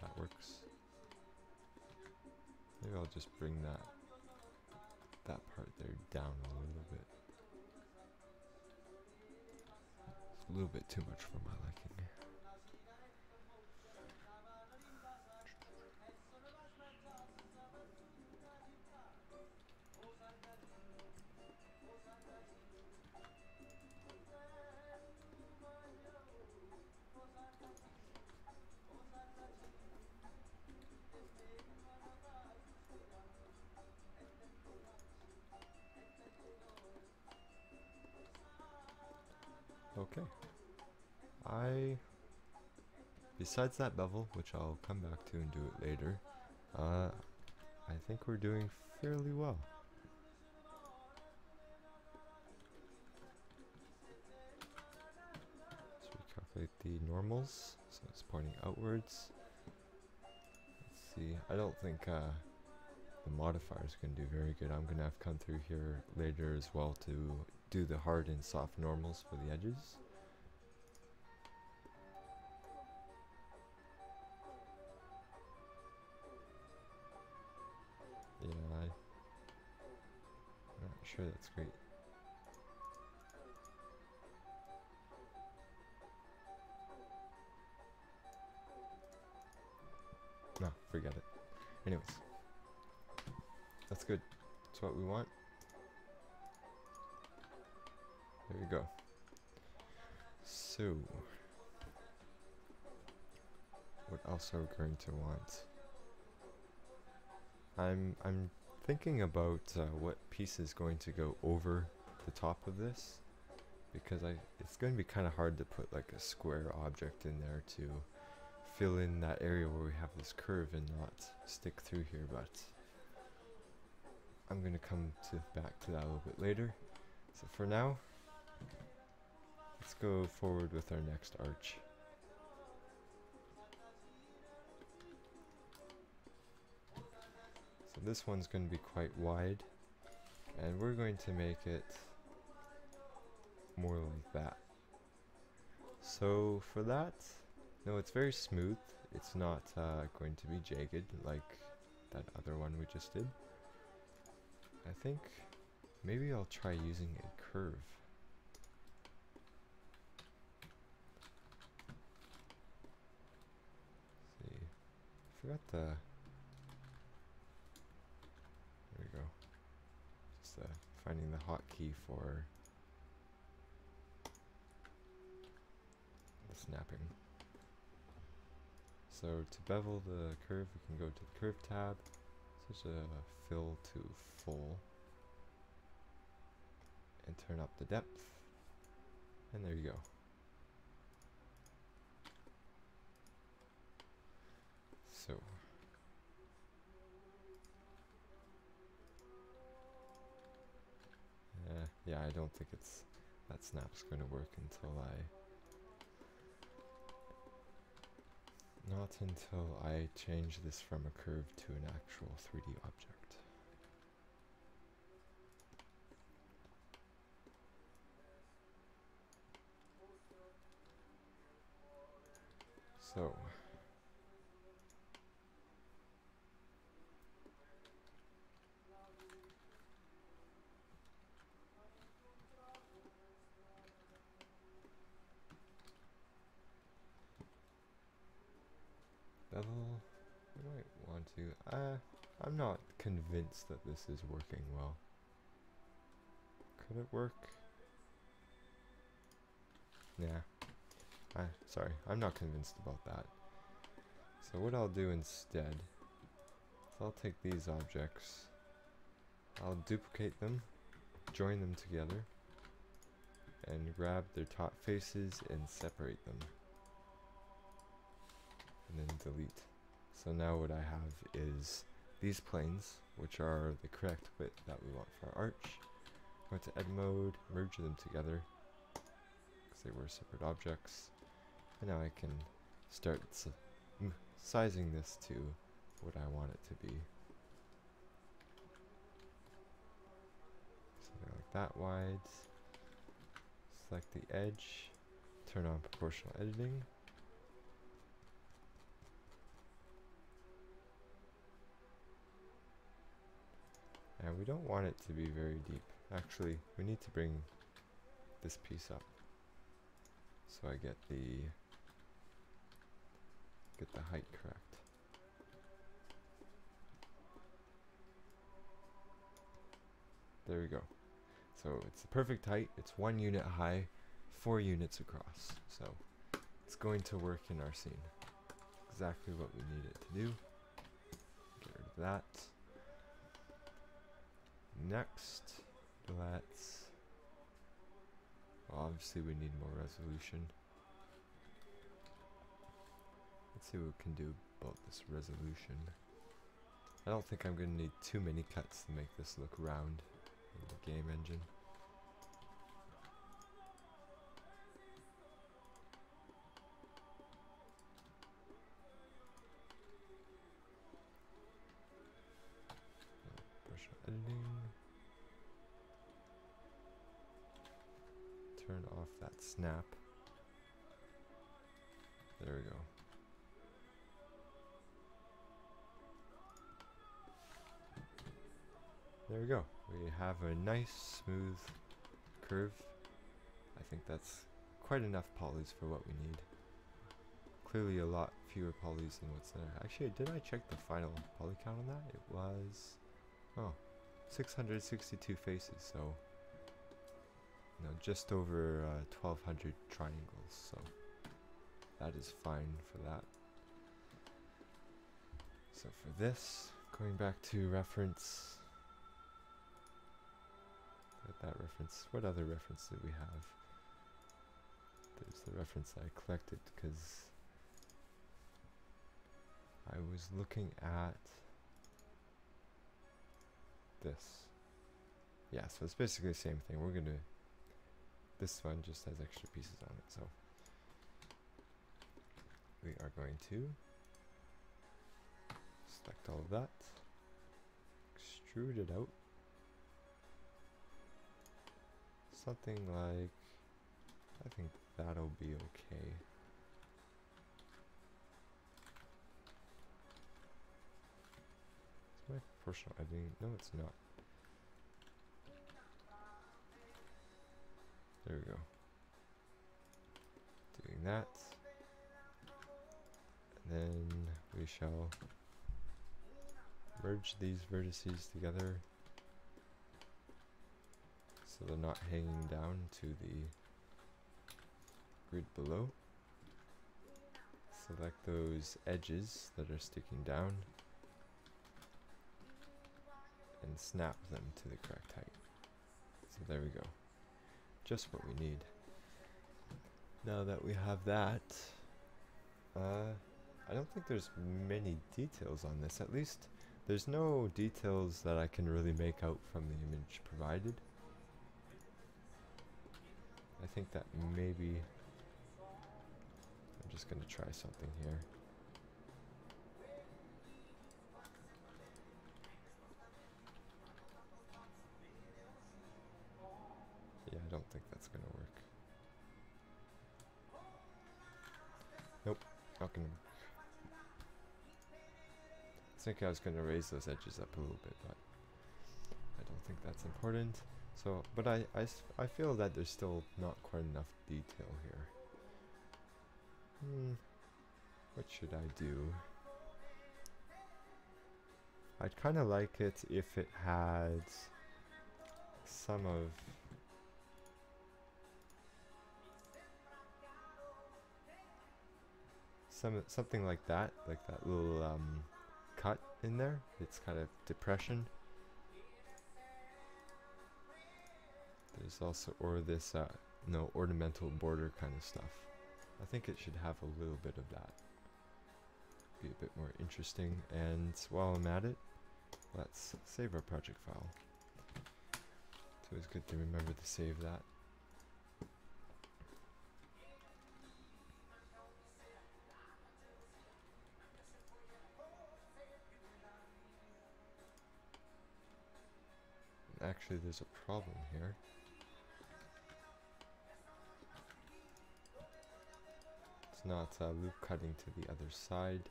[SPEAKER 1] That works. Maybe I'll just bring that part there down a little bit. It's a little bit too much for my liking. Okay. Besides that bevel, which I'll come back to and do it later, I think we're doing fairly well. So we calculate the normals, so it's pointing outwards. Let's see, I don't think the modifier is going to do very good. I'm going to have to come through here later as well to do the hard and soft normals for the edges. Yeah, I'm not sure that's great. No, forget it. Anyways, that's good. That's what we want. There you go. So, what else are we going to want? I'm thinking about what piece is going to go over the top of this, because it's going to be kind of hard to put like a square object in there to fill in that area where we have this curve and not stick through here, but I'm going to come back to that a little bit later. So for now, let's go forward with our next arch. So this one's going to be quite wide, and we're going to make it more like that. So for that, no, it's very smooth. It's not going to be jagged like that other one we just did. I think maybe I'll try using a curve. Let's see, I forgot the. There we go. Just finding the hotkey for the snapping. So to bevel the curve, we can go to the curve tab, switch the fill to full. and turn up the depth, and there you go. So yeah, I don't think that snap's going to work not until I change this from a curve to an actual 3D object. So bevel, I might want to, I'm not convinced that this is working well. Could it work? Nah, sorry, I'm not convinced about that. So what I'll do instead is I'll take these objects, I'll duplicate them, join them together, and grab their top faces and separate them. And then delete. So now what I have is these planes, which are the correct width that we want for our arch. Go to edit mode, merge them together, because they were separate objects. And now I can start sizing this to what I want it to be. Something like that wide. Select the edge, turn on proportional editing. And we don't want it to be very deep. Actually, we need to bring this piece up so I get the height correct. There we go. So it's the perfect height. It's 1 unit high, 4 units across. So it's going to work in our scene. Exactly what we need it to do. Get rid of that. Next, obviously we need more resolution. Let's see what we can do about this resolution. I don't think I'm going to need too many cuts to make this look round in the game engine. Proportional editing. Turn off that snap. There we go. There we go. We have a nice smooth curve. I think that's quite enough polys for what we need. Clearly a lot fewer polys than what's there. Actually, did I check the final poly count on that? It was 662 faces, so just over 1200 triangles, so that is fine for that. So for this, going back to reference, that reference, what other reference did we have? There's the reference that I collected because I was looking at this. Yeah, so it's basically the same thing. This one just has extra pieces on it, so we are going to select all of that, extrude it out, something like, I think that'll be okay. Is my proportional editing? No, it's not. There we go. Doing that. And then we shall merge these vertices together so they're not hanging down to the grid below. Select those edges that are sticking down and snap them to the correct height. So there we go. just what we need. Now that we have that, I don't think there's many details on this. At least there's no details that I can really make out from the image provided. I think that maybe I'm just going to try something here. Yeah, I don't think that's going to work. Nope, not going to work. I think I was going to raise those edges up a little bit, but I don't think that's important. So, but I feel that there's still not quite enough detail here. What should I do? I'd kind of like it if it had some of something like that little cut in there. It's kind of depression. There's also, or this no, ornamental border kind of stuff. I think it should have a little bit of that. Be a bit more interesting. And while I'm at it, let's save our project file. It's always good to remember to save that. Actually, there's a problem here. It's not loop cutting to the other side.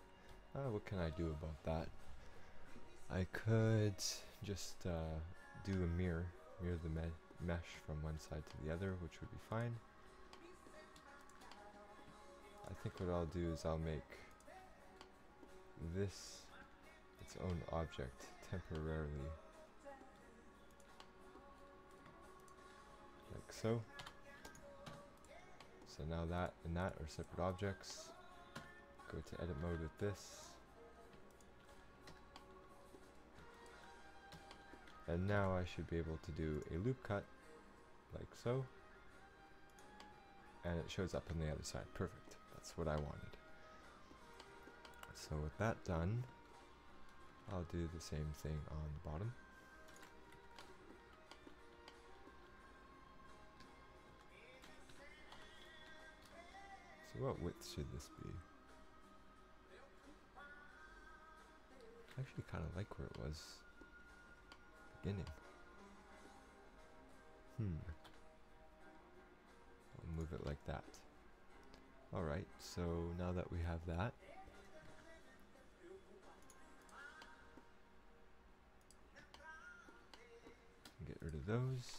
[SPEAKER 1] What can I do about that? I could just do a mirror the mesh from one side to the other, which would be fine. I think what I'll do is I'll make this its own object temporarily. Like so. So now that and that are separate objects. Go to edit mode with this. And now I should be able to do a loop cut, like so. And it shows up on the other side. Perfect. That's what I wanted. So with that done, I'll do the same thing on the bottom. So what width should this be? I actually kind of like where it was beginning. I'll move it like that. Alright, so now that we have that, get rid of those.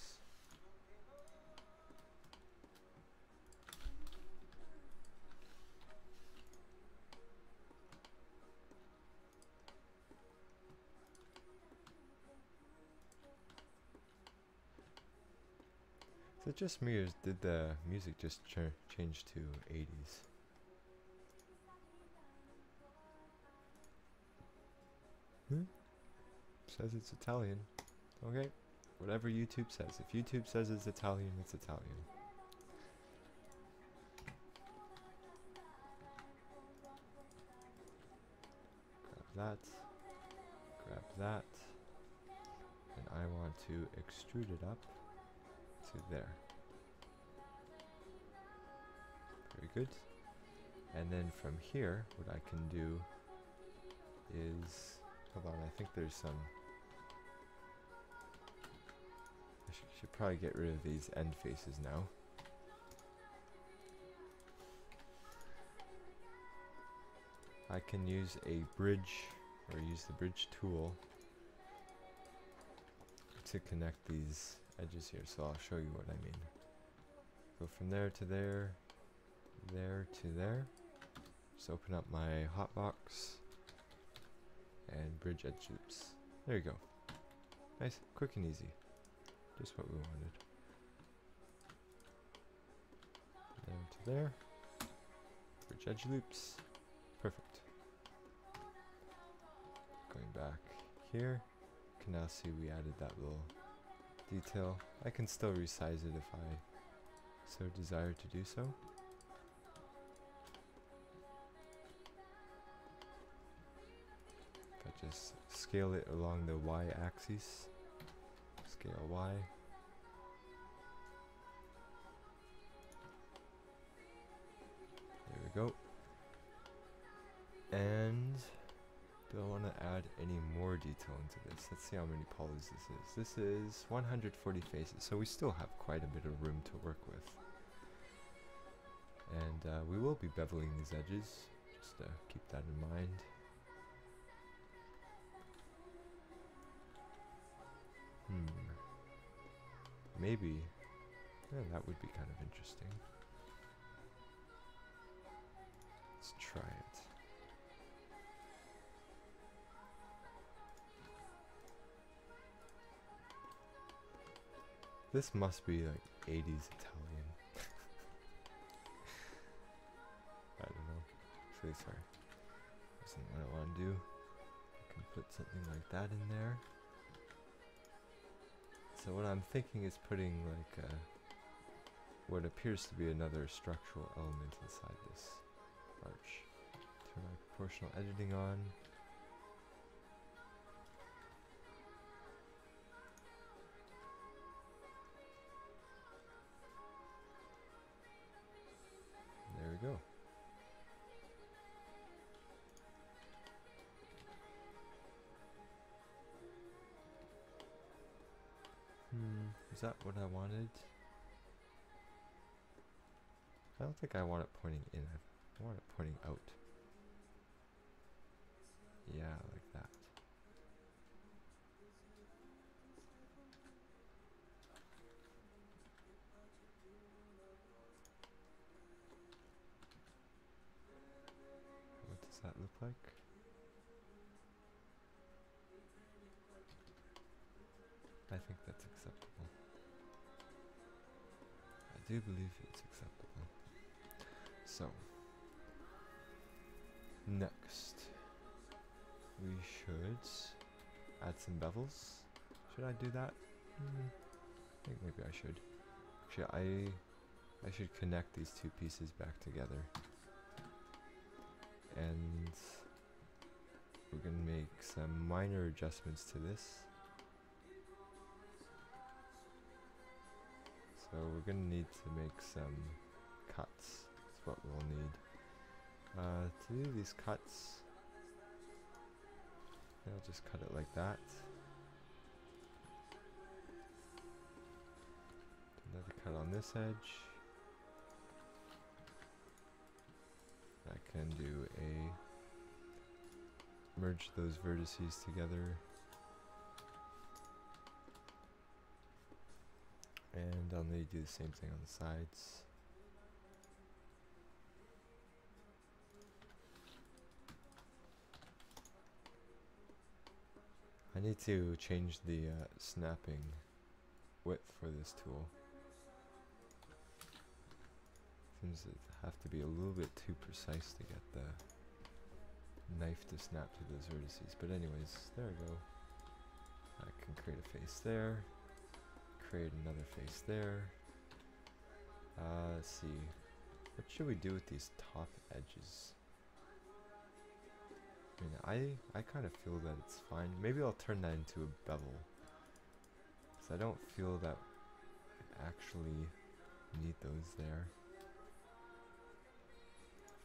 [SPEAKER 1] Is it just me, or did the music just change to 80s? Says it's Italian. Okay, whatever YouTube says. If YouTube says it's Italian, it's Italian. Grab that, and I want to extrude it up to there. Very good. And then from here, what I can do is, hold on, I think there's some, I should probably get rid of these end faces now. I can use a bridge, or use the bridge tool to connect these edges here, so I'll show you what I mean. Go from there to there, there to there. Just open up my hotbox and bridge edge loops. There you go. Nice, quick and easy. Just what we wanted. There to there. Bridge edge loops. Perfect. Going back here. You can now see we added that little detail. I can still resize it if I so desire to do so. If I just scale it along the y-axis, scale y. There we go. And do I want to add any more detail into this? Let's see how many polys this is. This is 140 faces, so we still have quite a bit of room to work with. And we will be beveling these edges, just to keep that in mind. Maybe, yeah, that would be kind of interesting. Let's try it. This must be like 80s Italian. I don't know. Actually, sorry. Isn't what I want to do. I can put something like that in there. So what I'm thinking is putting like what appears to be another structural element inside this arch. Turn my proportional editing on. There we go. Is that what I wanted? I don't think I want it pointing in. I want it pointing out. Yeah, like that. What does that look like? I think that's acceptable. I do believe it's acceptable. So, next, we should add some bevels. Should I do that? I think maybe I should. Actually, I should connect these two pieces back together. And we're going to make some minor adjustments to this. So we're going to need to make some cuts. That's what we'll need. To do these cuts, I'll just cut it like that. Another cut on this edge. I can do a merge those vertices together. And I'll need to do the same thing on the sides. I need to change the snapping width for this tool. Seems to have to be a little bit too precise to get the knife to snap to those vertices. But anyways, there we go. I can create a face there. Create another face there. Let's see. What should we do with these top edges? I mean, I kind of feel that it's fine. Maybe I'll turn that into a bevel. Because I don't feel that I actually need those there.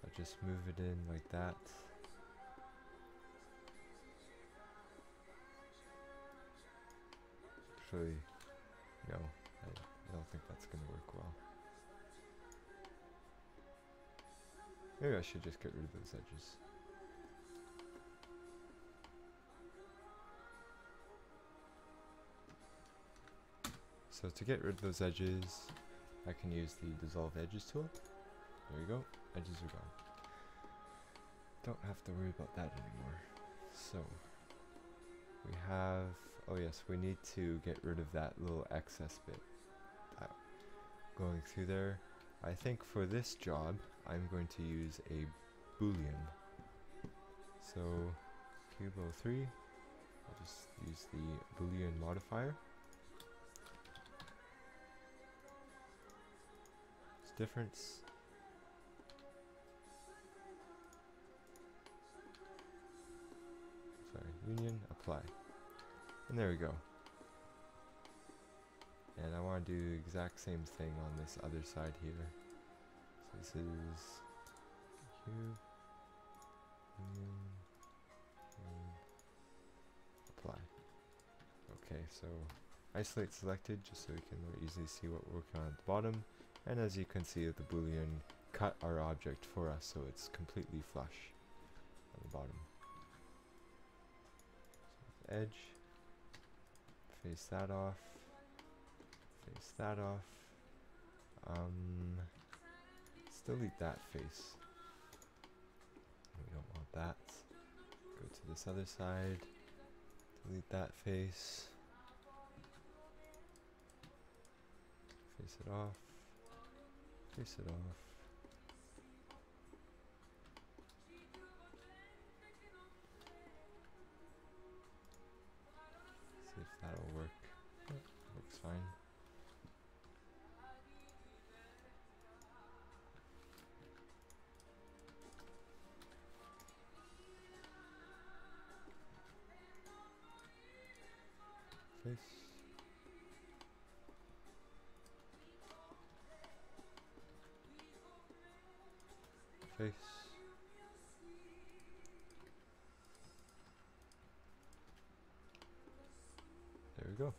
[SPEAKER 1] If I just move it in like that. Actually, no, I don't think that's going to work well. Maybe I should just get rid of those edges. So to get rid of those edges, I can use the Dissolve Edges tool. There you go, edges are gone. Don't have to worry about that anymore. So, we have, oh yes, we need to get rid of that little excess bit going through there. I think for this job, I'm going to use a Boolean. So, cube 03, I'll just use the Boolean modifier. difference. Sorry, union, apply. And there we go. And I want to do the exact same thing on this other side here. So this is cube, union, apply. Okay, so isolate selected just so we can more easily see what we're working on at the bottom. And as you can see, the boolean cut our object for us, so it's completely flush on the bottom. So edge, face that off, face that off. Let's delete that face. We don't want that. Go to this other side, delete that face. Face it off. Face it off. See if that'll work. Yep, works fine. Face. Face. There we go.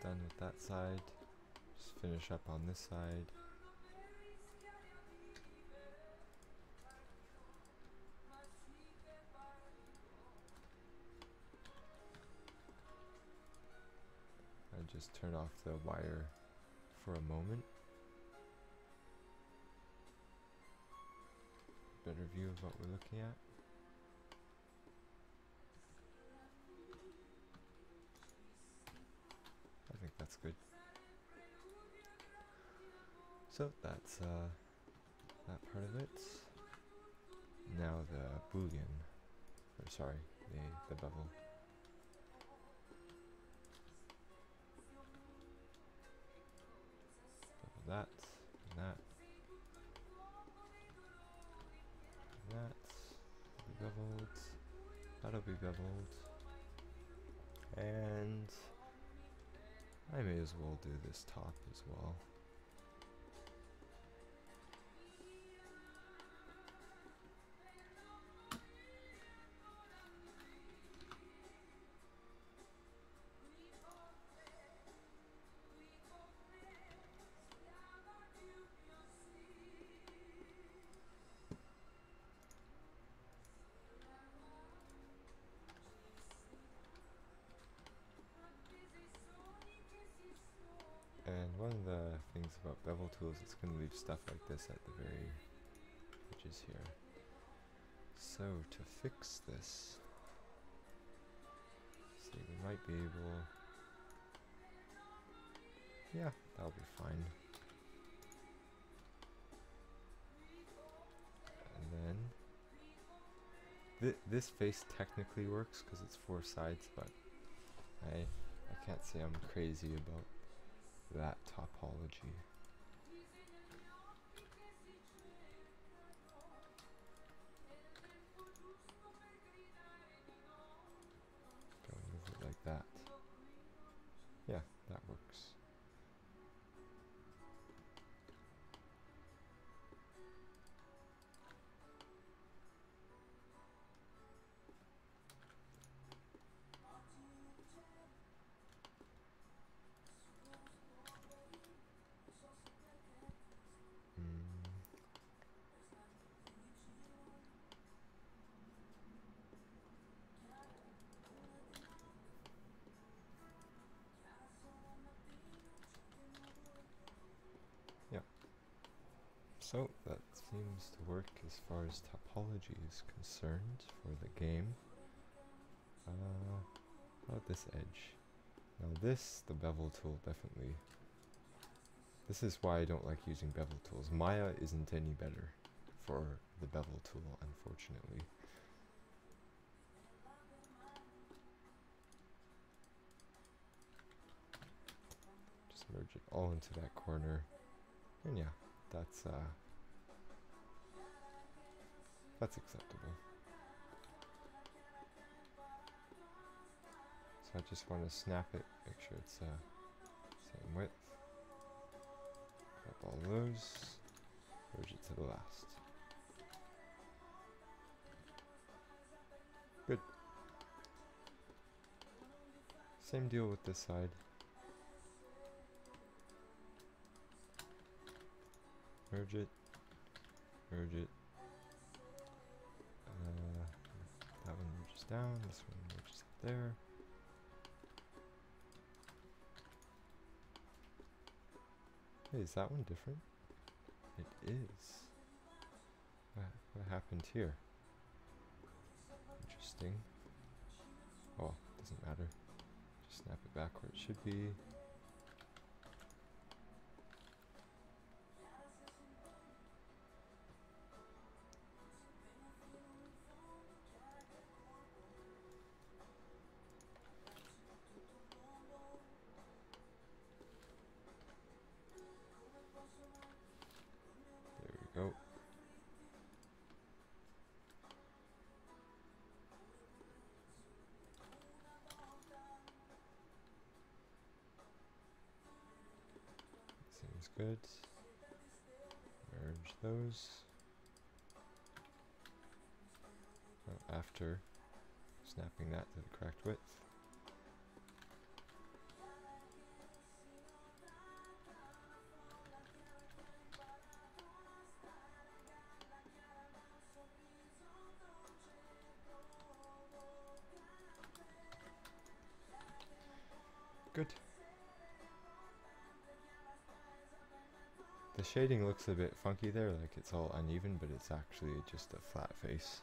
[SPEAKER 1] Done with that side. Just finish up on this side. And just turn off the wire for a moment. Better view of what we're looking at. I think that's good. So that's that part of it. Now the boolean, or sorry, the bevel. Bevel that, and that, and that. Be beveled. That'll be beveled. And I may as well do this top as well. And one of the things about bevel tools, it's going to leave stuff like this at the very edges here. So to fix this, see, we might be able, yeah, that'll be fine. And then this face technically works because it's 4 sides, but I can't say I'm crazy about that topology. Don't move it like that. Yeah, that works. So that seems to work as far as topology is concerned for the game. How about this edge? Now this, the bevel tool definitely. This is why I don't like using bevel tools. Maya isn't any better for the bevel tool, unfortunately. merge it all into that corner. And yeah, that's acceptable. So I just want to snap it, make sure it's same width. Grab all those, merge it to the last. Good. Same deal with this side. Merge it, merge it. That one merges down, this one merges up there. Hey, is that one different? It is. What happened here? Interesting. Oh, doesn't matter. Just snap it back where it should be. There we go. Seems good. Merge those. After snapping that to the correct width. Good. The shading looks a bit funky there, like it's all uneven, but it's actually just a flat face.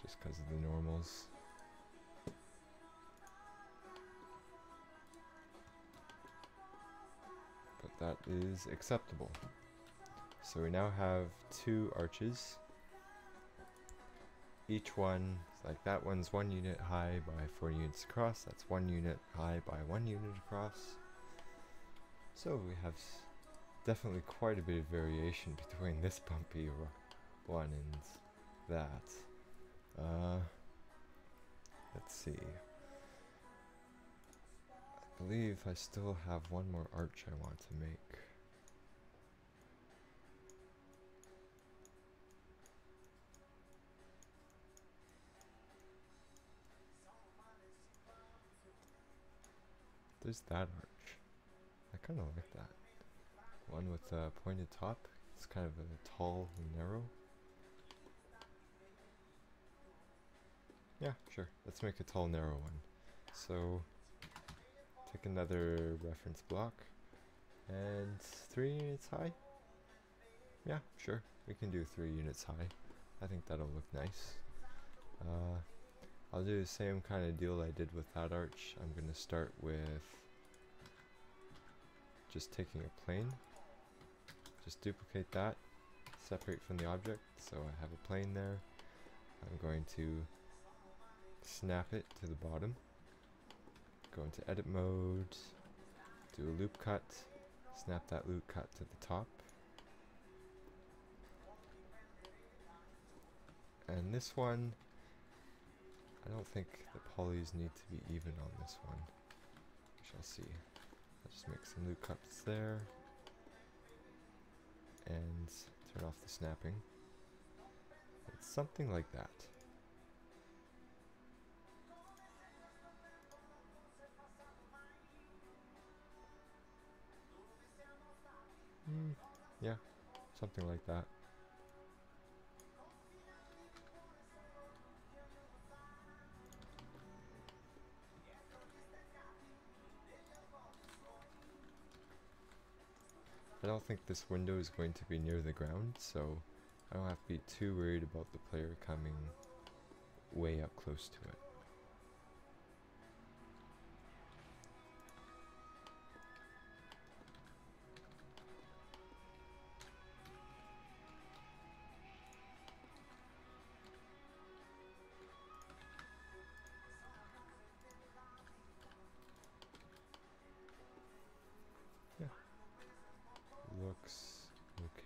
[SPEAKER 1] Just because of the normals. But that is acceptable. So we now have 2 arches. Each one, like that one's 1 unit high by 4 units across. That's 1 unit high by 1 unit across. So we have definitely quite a bit of variation between this bumpy one and that. Let's see. I believe I still have one more arch I want to make. There's that arch. I kind of like that. One with a pointed top. It's kind of a tall and narrow. Yeah, sure. Let's make a tall, narrow one. So, take another reference block. And 3 units high? Yeah, sure. We can do 3 units high. I think that'll look nice. I'll do the same kind of deal I did with that arch. I'm going to start with just taking a plane. Just duplicate that. Separate from the object. So I have a plane there. I'm going to snap it to the bottom. Go into edit mode. Do a loop cut. Snap that loop cut to the top. And this one, I don't think the polys need to be even on this one. We shall see. I'll just make some loop cuts there. And turn off the snapping. It's something like that. Yeah, something like that. I don't think this window is going to be near the ground, so I don't have to be too worried about the player coming way up close to it.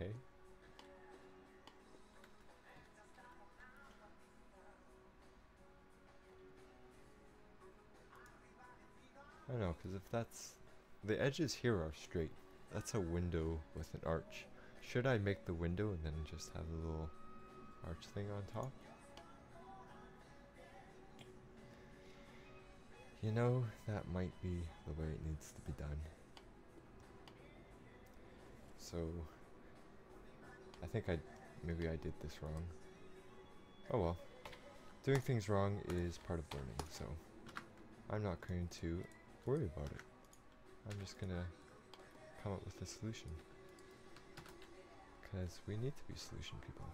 [SPEAKER 1] okay. I don't know, because if that's... The edges here are straight. That's a window with an arch. Should I make the window and then just have a little arch thing on top? You know, that might be the way it needs to be done. So, I think maybe I did this wrong. Oh well. Doing things wrong is part of learning, so I'm not going to worry about it. I'm just gonna come up with a solution. Because we need to be solution people.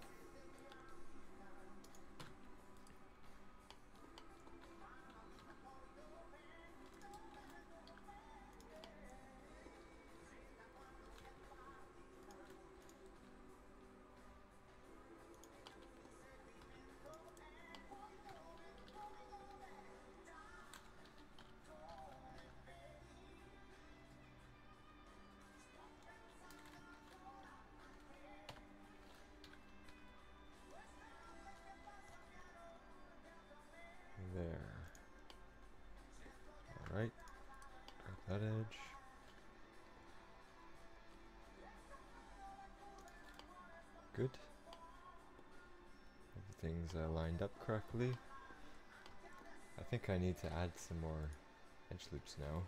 [SPEAKER 1] There. Alright. Got that edge. Good. Everything's lined up correctly. I think I need to add some more edge loops now.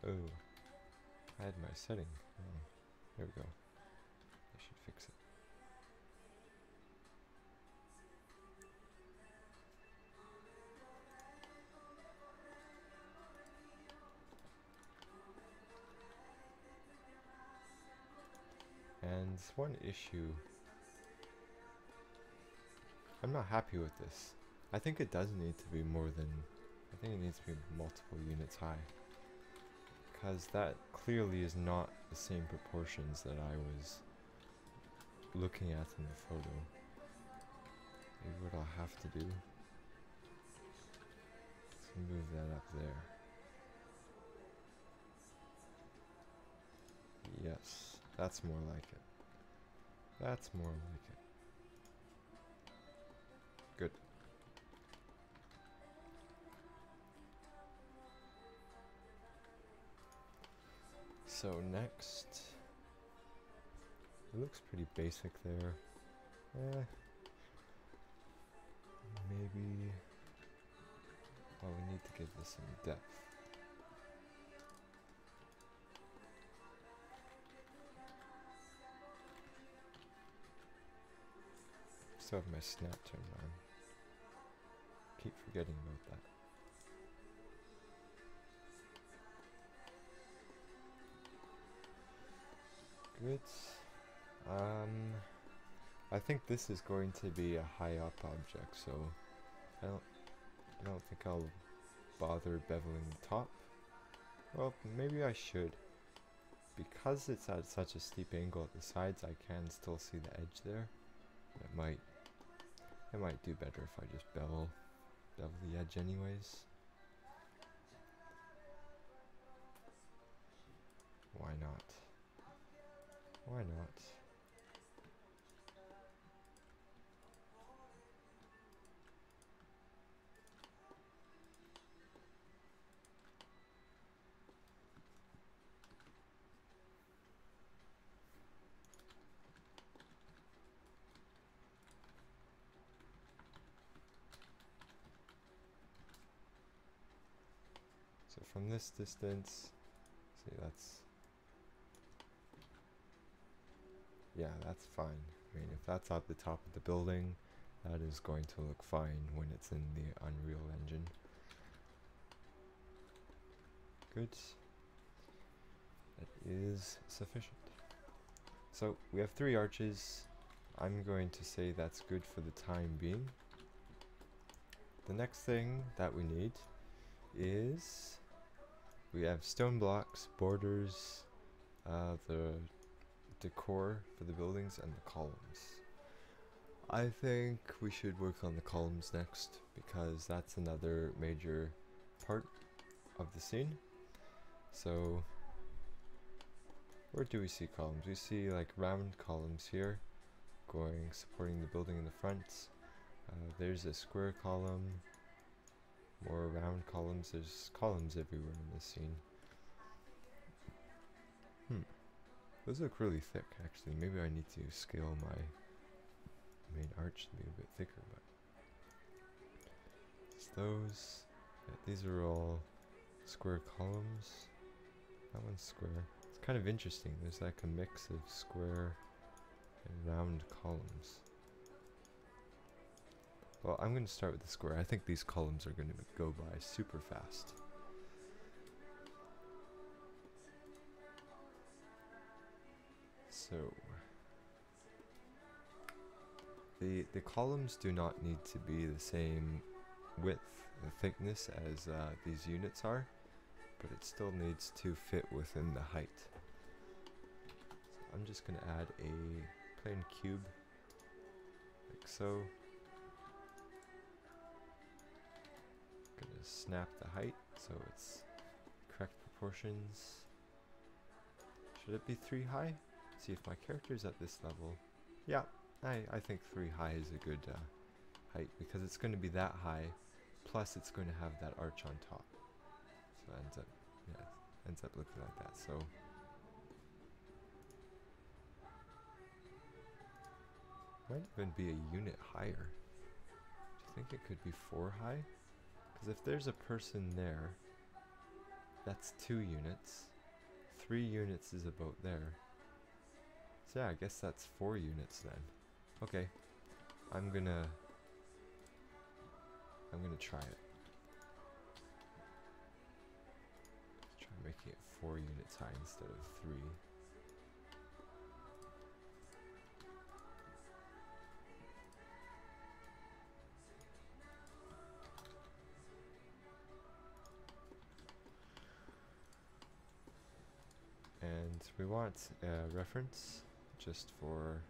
[SPEAKER 1] Oh, I had my setting. Oh, there we go. I should fix it. And one issue, I'm not happy with this. I think it does need to be more than, I think it needs to be multiple units high. Because that clearly is not the same proportions that I was looking at in the photo. Maybe what I'll have to do is move that up there. Yes, that's more like it. That's more like it. Good. So next, it looks pretty basic there. Maybe, well, we need to give this some depth. Still have my snap turned on. Keep forgetting about that. Good. I think this is going to be a high up object, so I don't think I'll bother beveling the top. Well, maybe I should. Because it's at such a steep angle at the sides, I can still see the edge there. It might do better if I just bevel the edge anyways. Why not? Why not? So from this distance, see, that's yeah, that's fine. I mean, if that's at the top of the building, that is going to look fine when it's in the Unreal Engine. Good. That is sufficient. So we have 3 arches. I'm going to say that's good for the time being. The next thing that we need is we have stone blocks, borders, the decor for the buildings, and the columns. I think we should work on the columns next because that's another major part of the scene. So where do we see columns? We see like round columns here supporting the building in the front. There's a square column, more round columns. There's columns everywhere in this scene. Those look really thick actually. Maybe I need to scale my main arch to be a bit thicker, but it's those. Yeah, these are all square columns. That one's square. It's kind of interesting. There's like a mix of square and round columns. Well, I'm going to start with the square. I think these columns are going to go by super fast. So the columns do not need to be the same width and thickness as these units are, but it still needs to fit within the height. So I'm just going to add a plain cube like so. Gonna snap the height so it's correct proportions. Should it be 3 high? See if my character's at this level. Yeah, I think 3 high is a good height because it's going to be that high, plus it's going to have that arch on top. So it ends up looking like that. So might even be a unit higher. Do you think it could be 4 high? Because if there's a person there, that's 2 units. 3 units is about there. So yeah, I guess that's 4 units then. Okay, I'm gonna try it. Try making it 4 units high instead of 3. And we want a reference just for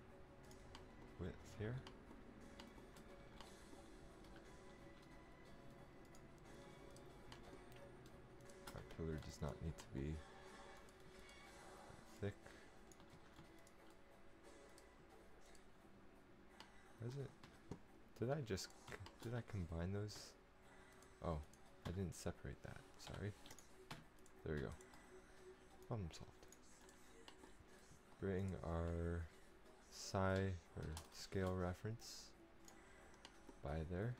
[SPEAKER 1] width here. Our pillar does not need to be thick. Is it? Did I combine those? Oh, I didn't separate that. Sorry. There we go. Problem solved. Bring our or scale reference by there.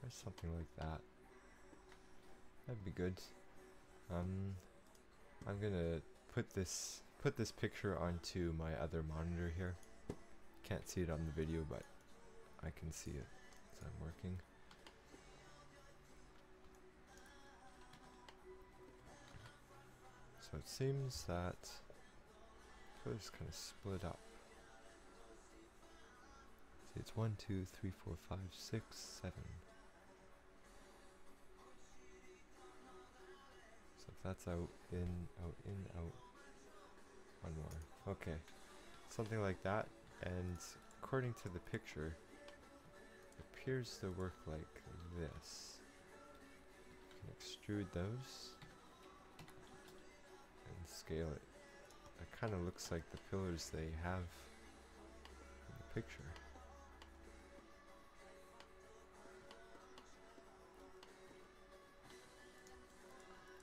[SPEAKER 1] Or something like that. That'd be good. I'm gonna put this picture onto my other monitor here. Can't see it on the video, but I can see it as I'm working. So it seems that it's kind of split up. See, it's 1, 2, 3, 4, 5, 6, 7. So if that's out, in, out, in, out. One more. Okay. Something like that. And according to the picture, it appears to work like this. You can extrude those and scale it. That kind of looks like the pillars they have in the picture.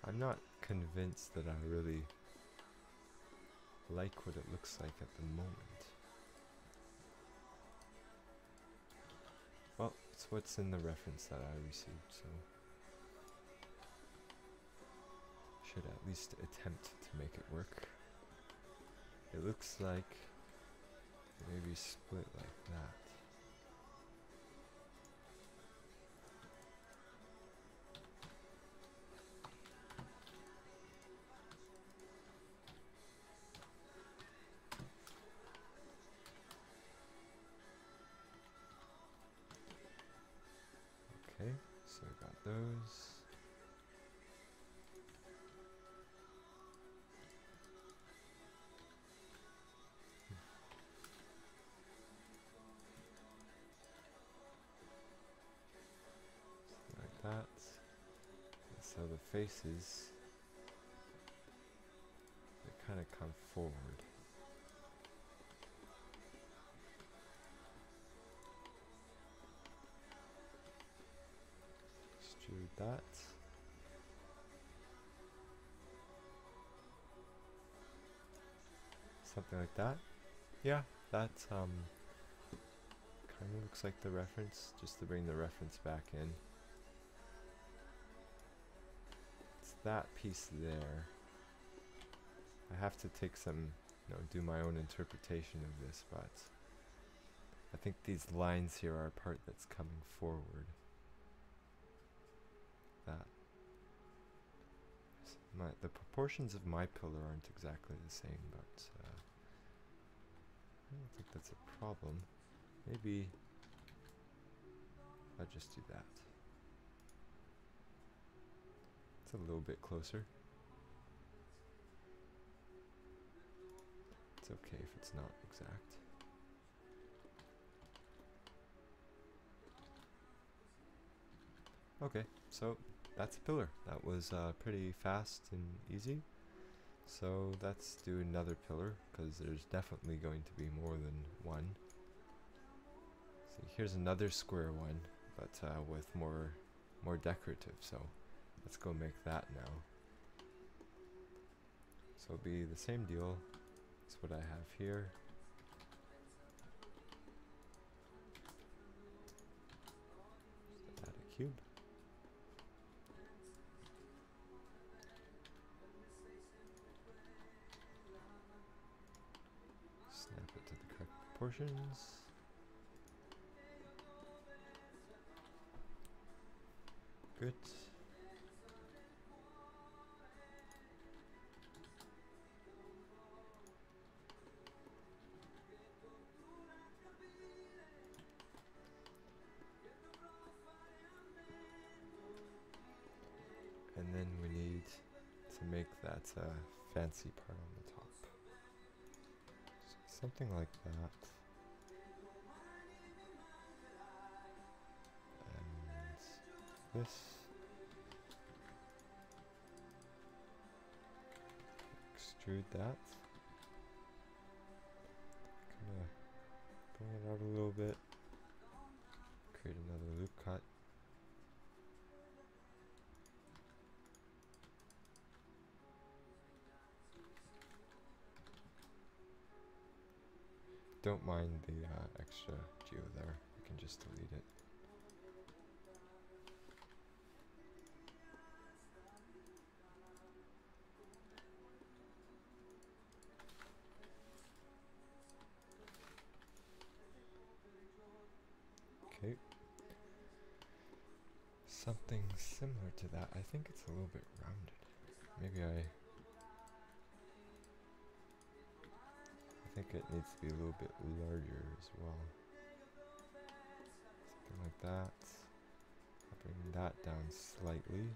[SPEAKER 1] I'm not convinced that I really like what it looks like at the moment. Well, it's what's in the reference that I received, so should at least attempt to make it work. It looks like maybe split like that. Okay, so I got those. Like that. So the faces, they kind of come forward. Extrude that. Something like that. Yeah, that kind of looks like the reference, just to bring the reference back in. It's that piece there. I have to take some, do my own interpretation of this, but I think these lines here are a part that's coming forward. That. The proportions of my pillar aren't exactly the same, but I don't think that's a problem. Maybe I'll just do that. It's a little bit closer. It's okay if it's not exact. Okay, so that's a pillar. That was pretty fast and easy. So let's do another pillar, because there's definitely going to be more than one. See, here's another square one, but with more decorative. So let's go make that now. So it'll be the same deal as what I have here. Add a cube. Snap it to the correct proportions. Good. And then we need to make that fancy part on the top. So something like that. And this. Extrude that. Kind of bring it out a little bit. Create another loop cut. Don't mind the extra geo there, you can just delete it. Okay. Something similar to that. I think it's a little bit rounded. Maybe I think it needs to be a little bit larger as well. Something like that. I'll bring that down slightly.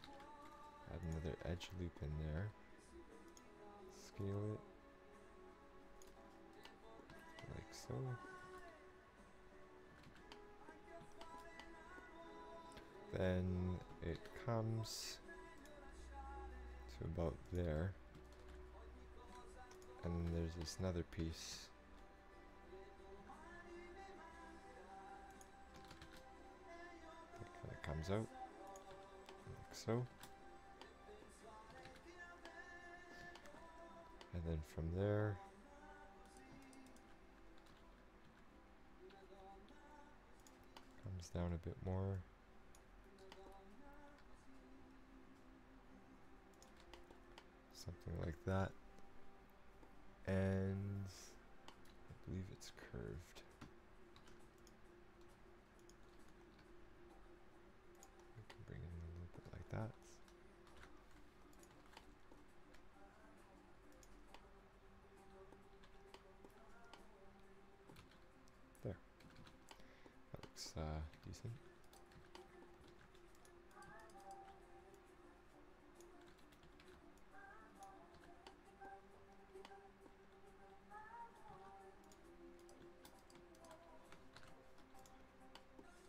[SPEAKER 1] Add another edge loop in there. Scale it. Like so. Then it comes to about there. And then there's this another piece. That kind of comes out, like so. And then from there, comes down a bit more. something like that, and I believe it's curved. We can bring it in a little bit like that. There. That looks decent.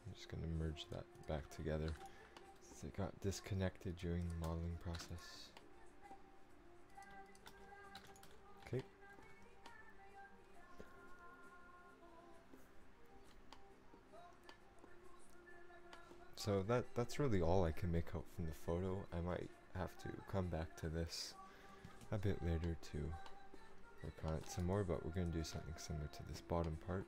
[SPEAKER 1] I'm just going to merge that back together since it got disconnected during the modeling process. Okay. So that's really all I can make out from the photo. I might have to come back to this a bit later to work on it some more, but we're going to do something similar to this bottom part.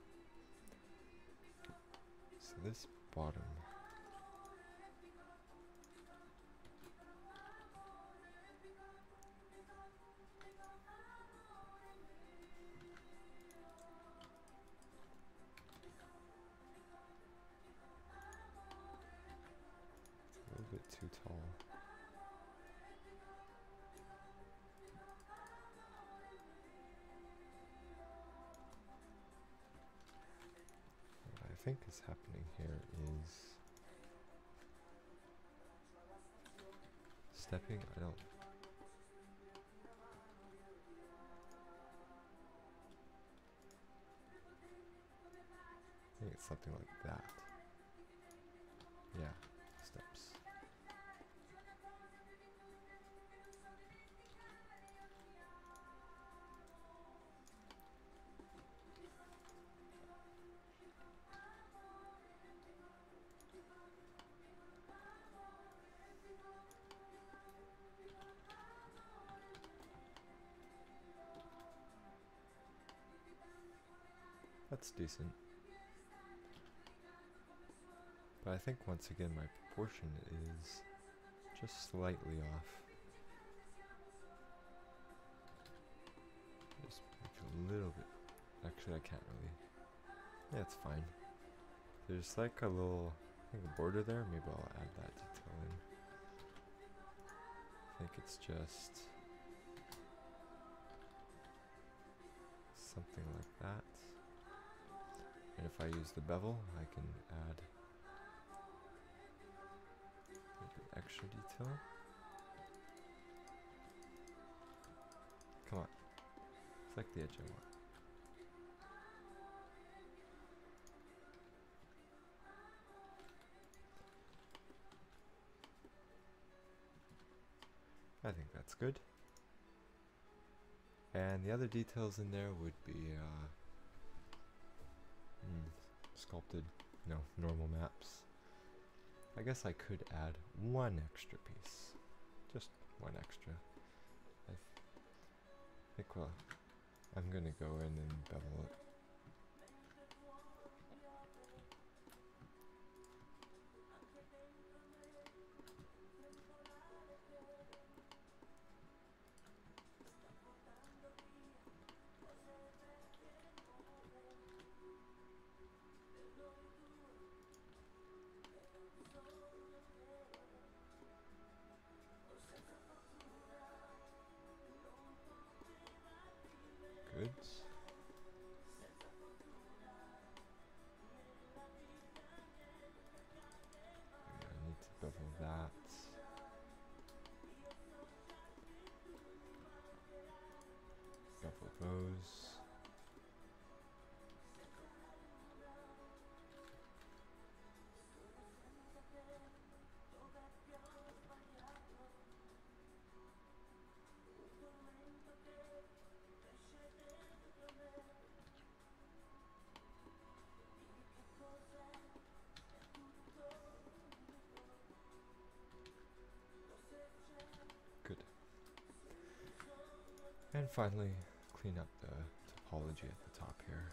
[SPEAKER 1] So this bottom, it's a little bit too tall. What I think is happening here is stepping. I think it's something like that. Yeah, steps. That's decent. But I think once again my proportion is just slightly off. Just make it a little bit. Actually, I can't really. Yeah, it's fine. There's like a little, I think, a border there. Maybe I'll add that detail in. I think it's just something like that. And if I use the bevel, I can add a bit extra detail. Come on. It's like the edge I want. I think that's good. And the other details in there would be sculpted, no, normal maps. I guess I could add one extra piece. Just one extra. I think, well, I'm gonna go in and bevel it. Good. I need to bevel that. Bevel those. Good. And finally, clean up the topology at the top here.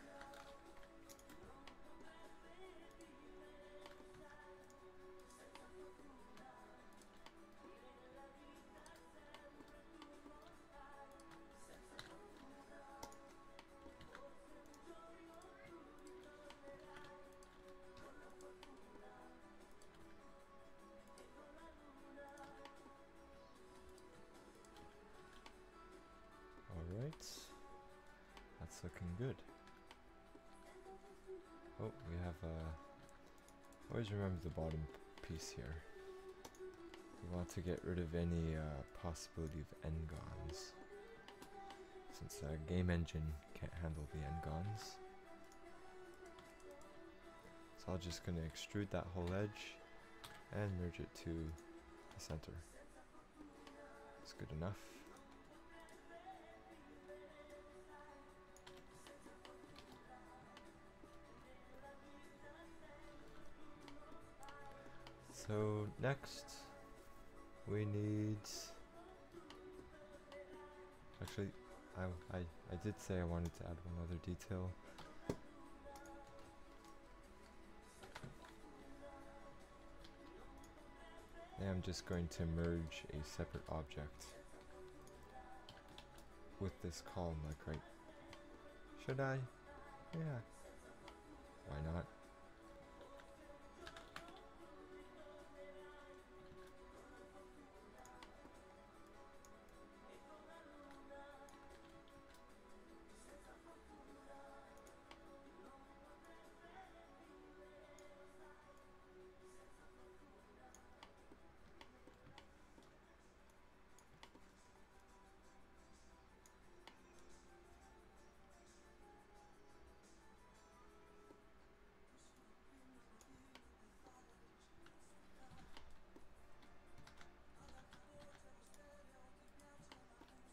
[SPEAKER 1] Alright. That's looking good. Oh, we have always remember the bottom piece here. We want to get rid of any possibility of n-gons, since game engine can't handle the n-gons. So I'm just going to extrude that whole edge and merge it to the center. It's good enough. So next we need, actually I did say I wanted to add one other detail. And I'm just going to merge a separate object with this column, like right. Should I? Yeah. Why not?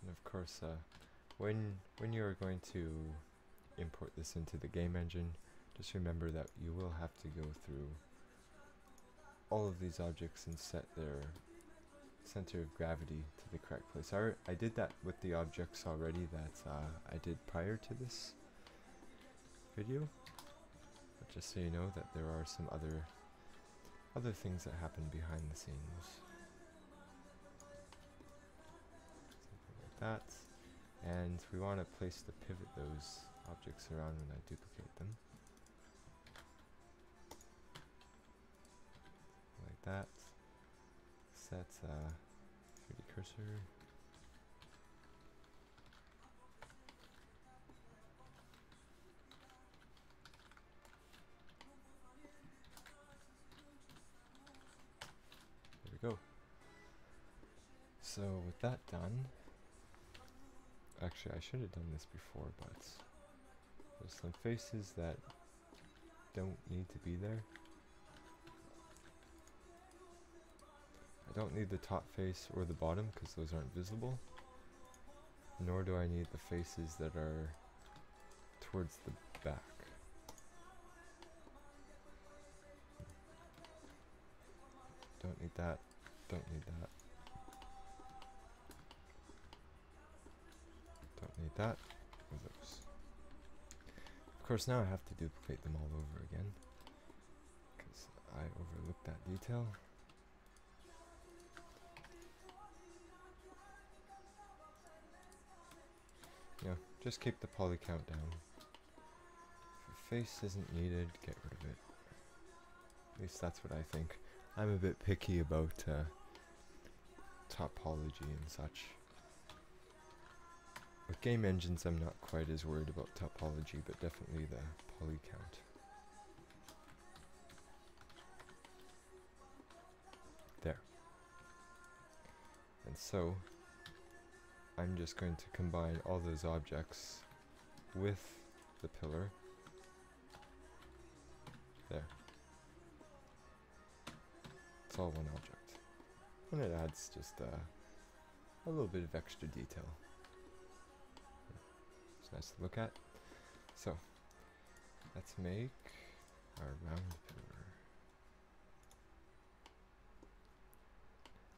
[SPEAKER 1] And of course, when you are going to import this into the game engine, just remember that you will have to go through all of these objects and set their center of gravity to the correct place. I did that with the objects already that I did prior to this video, but just so you know that there are some other things that happen behind the scenes. Something like that. And we want a place to pivot those objects around when I duplicate them. Like that. Set 3D cursor. There we go. So with that done, actually I should have done this before, but there's some faces that don't need to be there. I don't need the top face or the bottom because those aren't visible, nor do I need the faces that are towards the back. Don't need that, don't need that, don't need that, or those. Of course now I have to duplicate them all over again because I overlooked that detail. Just keep the poly count down. If a face isn't needed, get rid of it. At least that's what I think. I'm a bit picky about topology and such. With game engines I'm not quite as worried about topology, but definitely the poly count. There. And so I'm just going to combine all those objects with the pillar. There. It's all one object. And it adds just a little bit of extra detail. It's nice to look at. So, let's make our round pillar.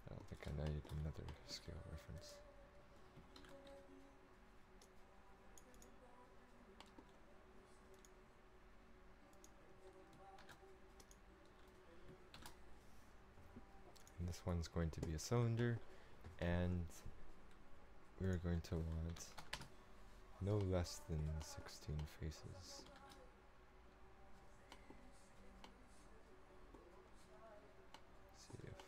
[SPEAKER 1] I don't think I need another scale reference. And this one's going to be a cylinder, and we're going to want no less than 16 faces. See if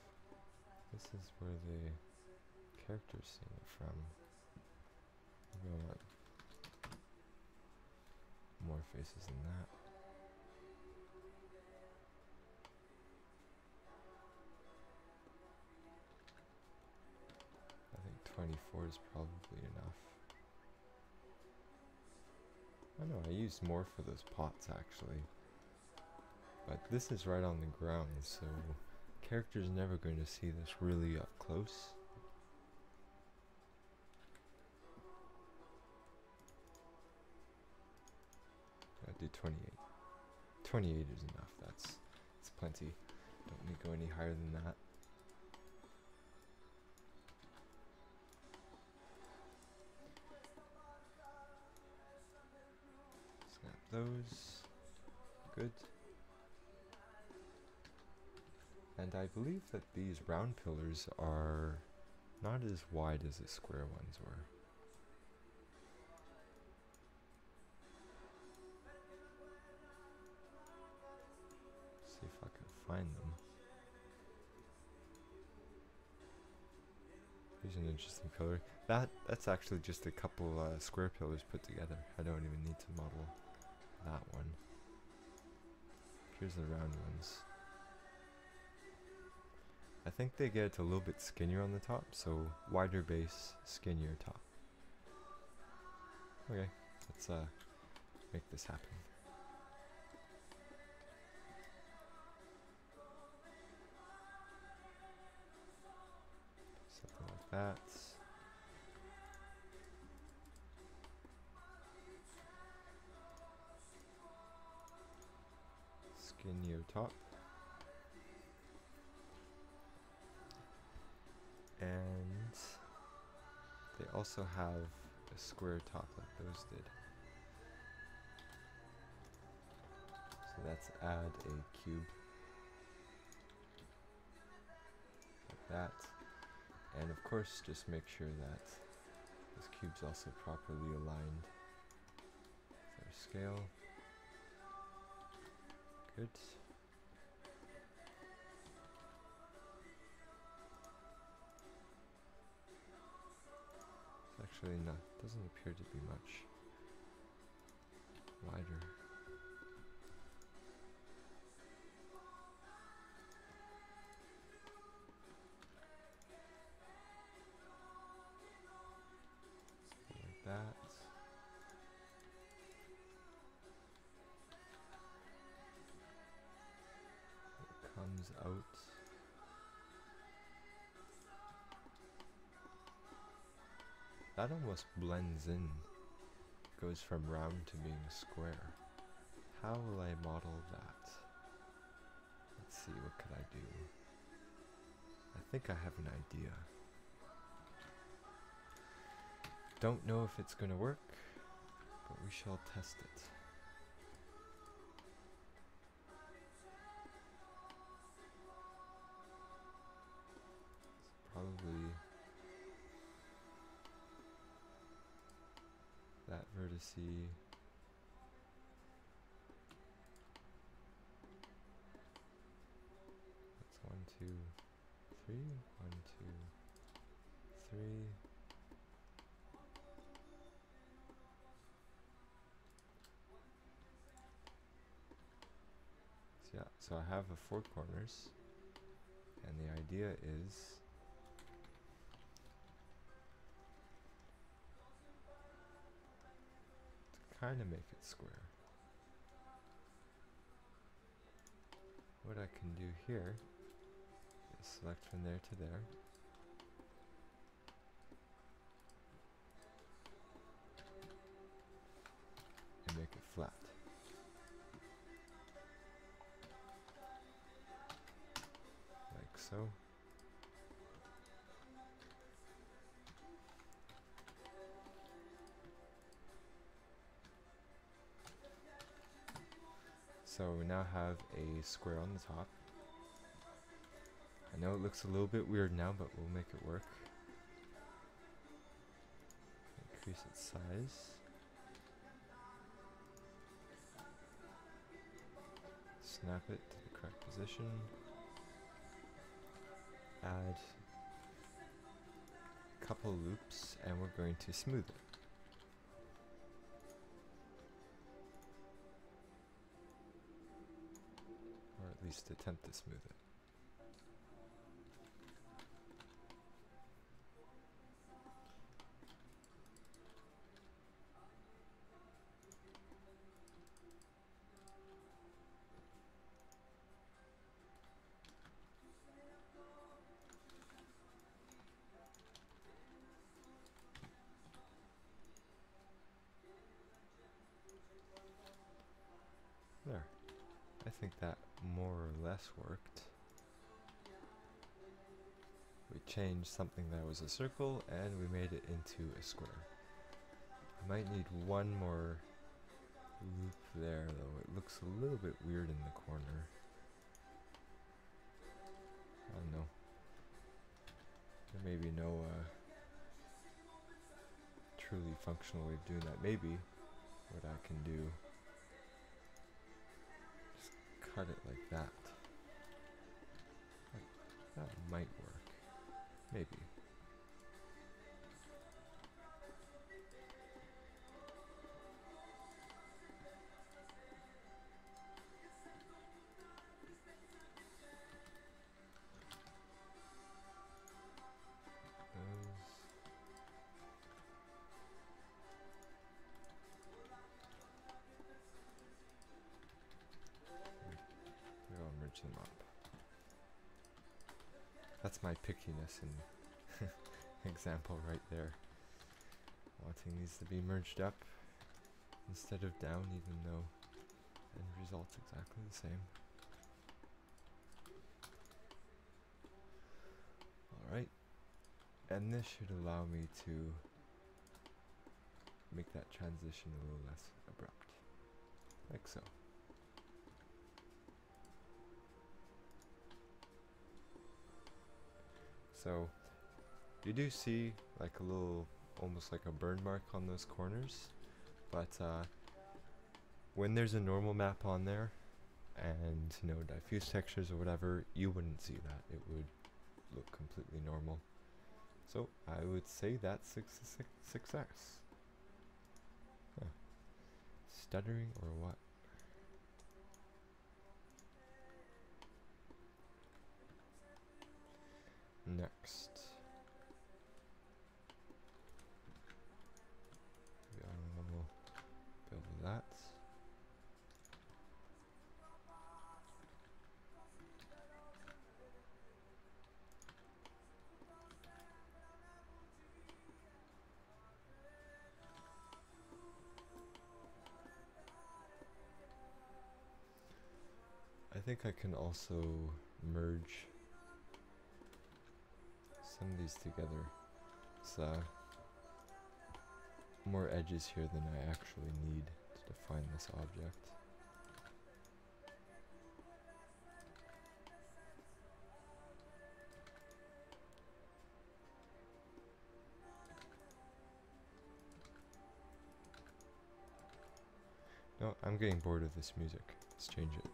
[SPEAKER 1] this is where the character's seeing it from. We want faces than that. I think 24 is probably enough. I know, I used more for those pots actually. But this is right on the ground, so character's never going to see this really up close. I'll do 28. 28 is enough, that's plenty. Don't need to go any higher than that. Snap those. Good. And I believe that these round pillars are not as wide as the square ones were. See if I can find them. Here's an interesting pillar. That's actually just a couple square pillars put together. I don't even need to model that one. Here's the round ones. I think they get a little bit skinnier on the top, so wider base, skinnier top. Okay, let's make this happen. Something like that. Skinnier top. And they also have a square top like those did. So let's add a cube like that. And of course, just make sure that this cube's also properly aligned with our scale. Good. Actually, no, doesn't appear to be much wider. Something like that. It comes out. That almost blends in, goes from round to being square. How will I model that? Let's see, what could I do? I think I have an idea. Don't know if it's gonna work, but we shall test it. It's probably that vertice. That's 1, 2, 3. 1, 2, 3. So yeah, so I have the 4 corners, and the idea is to kind of make it square. What I can do here is select from there to there. And make it flat. Like so. So we now have a square on the top. I know it looks a little bit weird now, but we'll make it work. Increase its size. Snap it to the correct position. Add a couple loops, and we're going to smooth it. least attempt to smooth it. There. I think that more or less worked. We changed something that was a circle and we made it into a square. I might need one more loop there though. It looks a little bit weird in the corner. I don't know. There may be no truly functional way of doing that. Maybe what I can do, just cut it like that. That might work. Maybe. I'll merge them up. That's my pickiness in example right there. Wanting these to be merged up instead of down, even though end result's exactly the same. Alright, and this should allow me to make that transition a little less abrupt, like so. So you do see like a little, almost like a burn mark on those corners, but when there's a normal map on there and no diffuse textures or whatever, you wouldn't see that. It would look completely normal. So I would say that's success. Huh. Stuttering or what? Next. We'll build that. I think I can also merge some of these together. It's more edges here than I actually need to define this object. No, I'm getting bored of this music. Let's change it.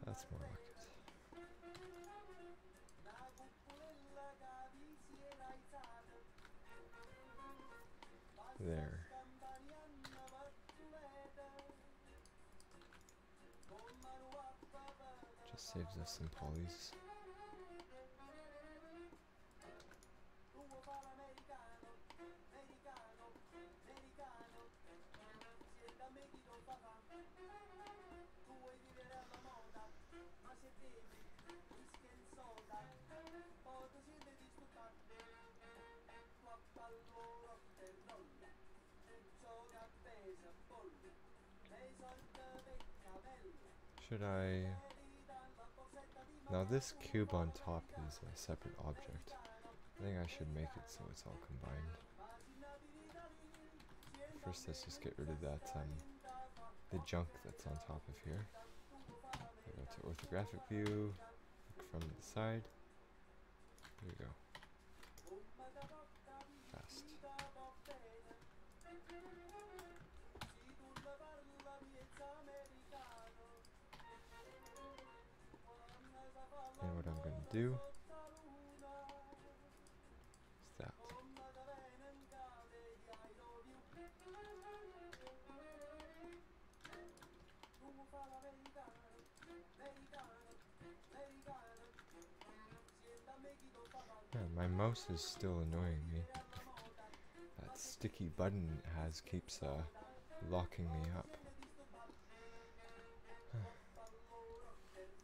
[SPEAKER 1] That's more like it. There. Just saves us some polys. Should I... Now this cube on top is a separate object. I think I should make it so it's all combined. First let's just get rid of that, the junk that's on top of here. I go to orthographic view, look from the side. There we go. Fast. And what I'm going to do Yeah, my mouse is still annoying me. That sticky button it has keeps locking me up.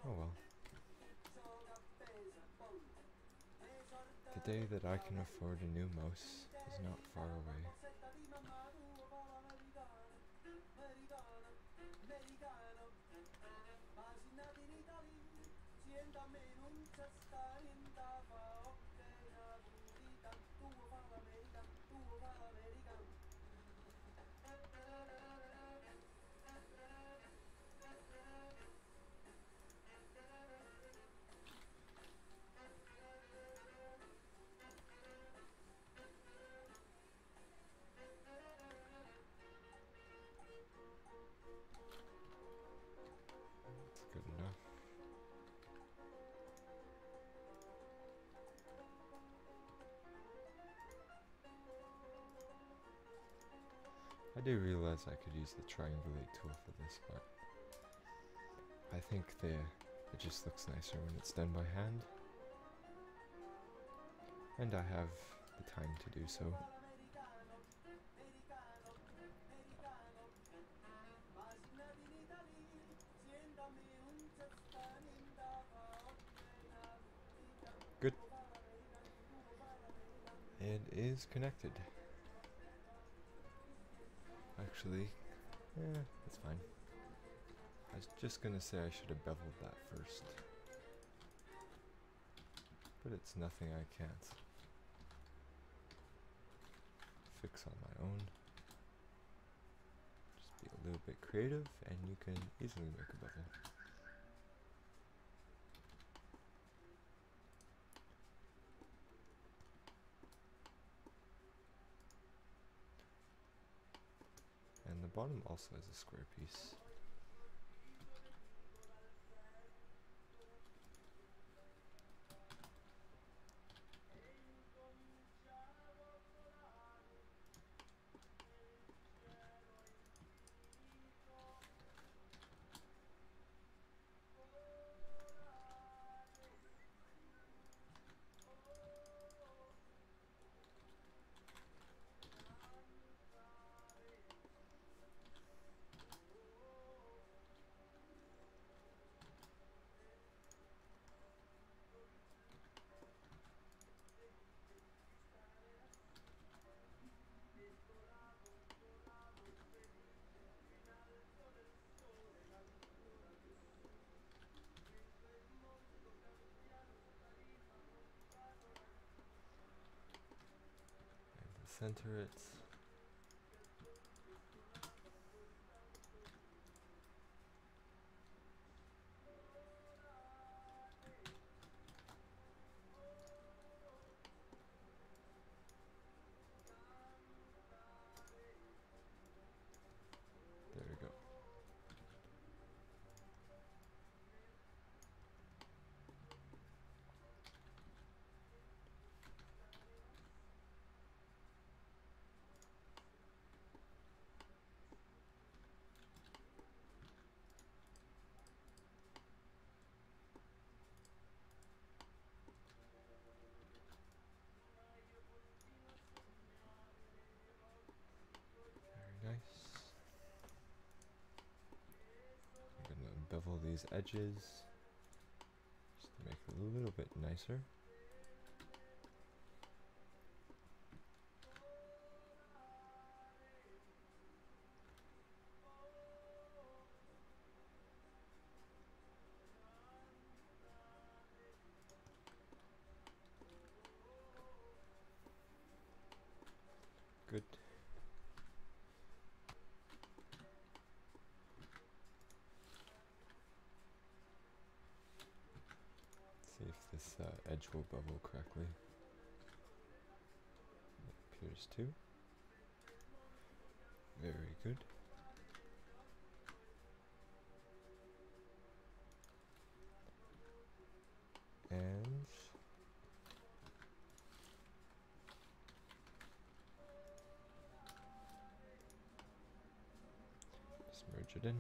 [SPEAKER 1] Oh well. The day that I can afford a new mouse is not far away. That's good enough. I do realize I could use the triangulate tool for this, but I think it just looks nicer when it's done by hand. And I have the time to do so. Good. It is connected. Actually, yeah, that's fine. I was just gonna say I should have beveled that first. But it's nothing I can't fix on my own. Just be a little bit creative and you can easily make a bevel. And the bottom also has a square piece. Center it. There we go. Very nice. I'm gonna bevel these edges just to make it a little bit nicer. Good. See if this edge will bevel correctly. It appears to. Very good. And just merge it in.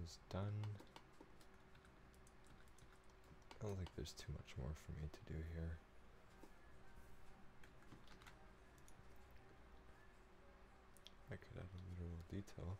[SPEAKER 1] is done. I don't think there's too much more for me to do here. I could add a little detail.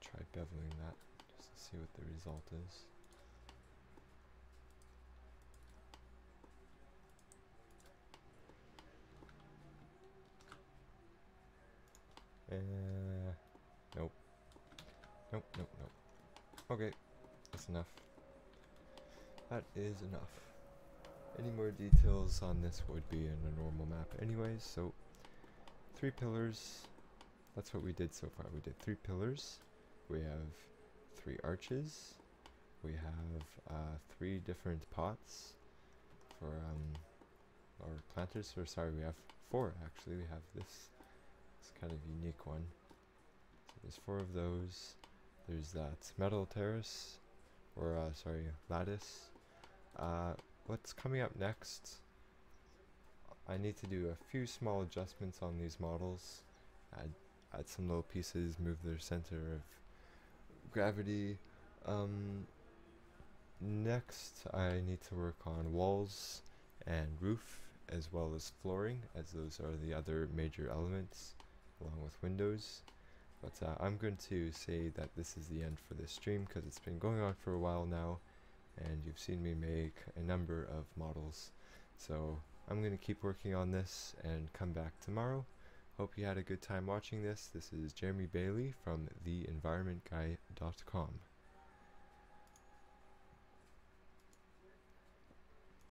[SPEAKER 1] Try beveling that just to see what the result is. Nope. Nope, nope, nope. Okay, that's enough. That is enough. Any more details on this would be in a normal map anyways, so 3 pillars. That's what we did so far. We did 3 pillars. We have 3 arches. We have 3 different pots for or planters. Or sorry, we have 4 actually. We have this kind of unique one. So there's 4 of those. There's that metal terrace, or sorry, lattice. What's coming up next? I need to do a few small adjustments on these models. Add some little pieces, move their center of gravity. Next, I need to work on walls and roof, as well as flooring, as those are the other major elements, along with windows. But I'm going to say that this is the end for this stream, because it's been going on for a while now, and you've seen me make a number of models. So I'm going to keep working on this and come back tomorrow. Hope you had a good time watching this. This is Jeremy Bailey from theenvironmentguy.com.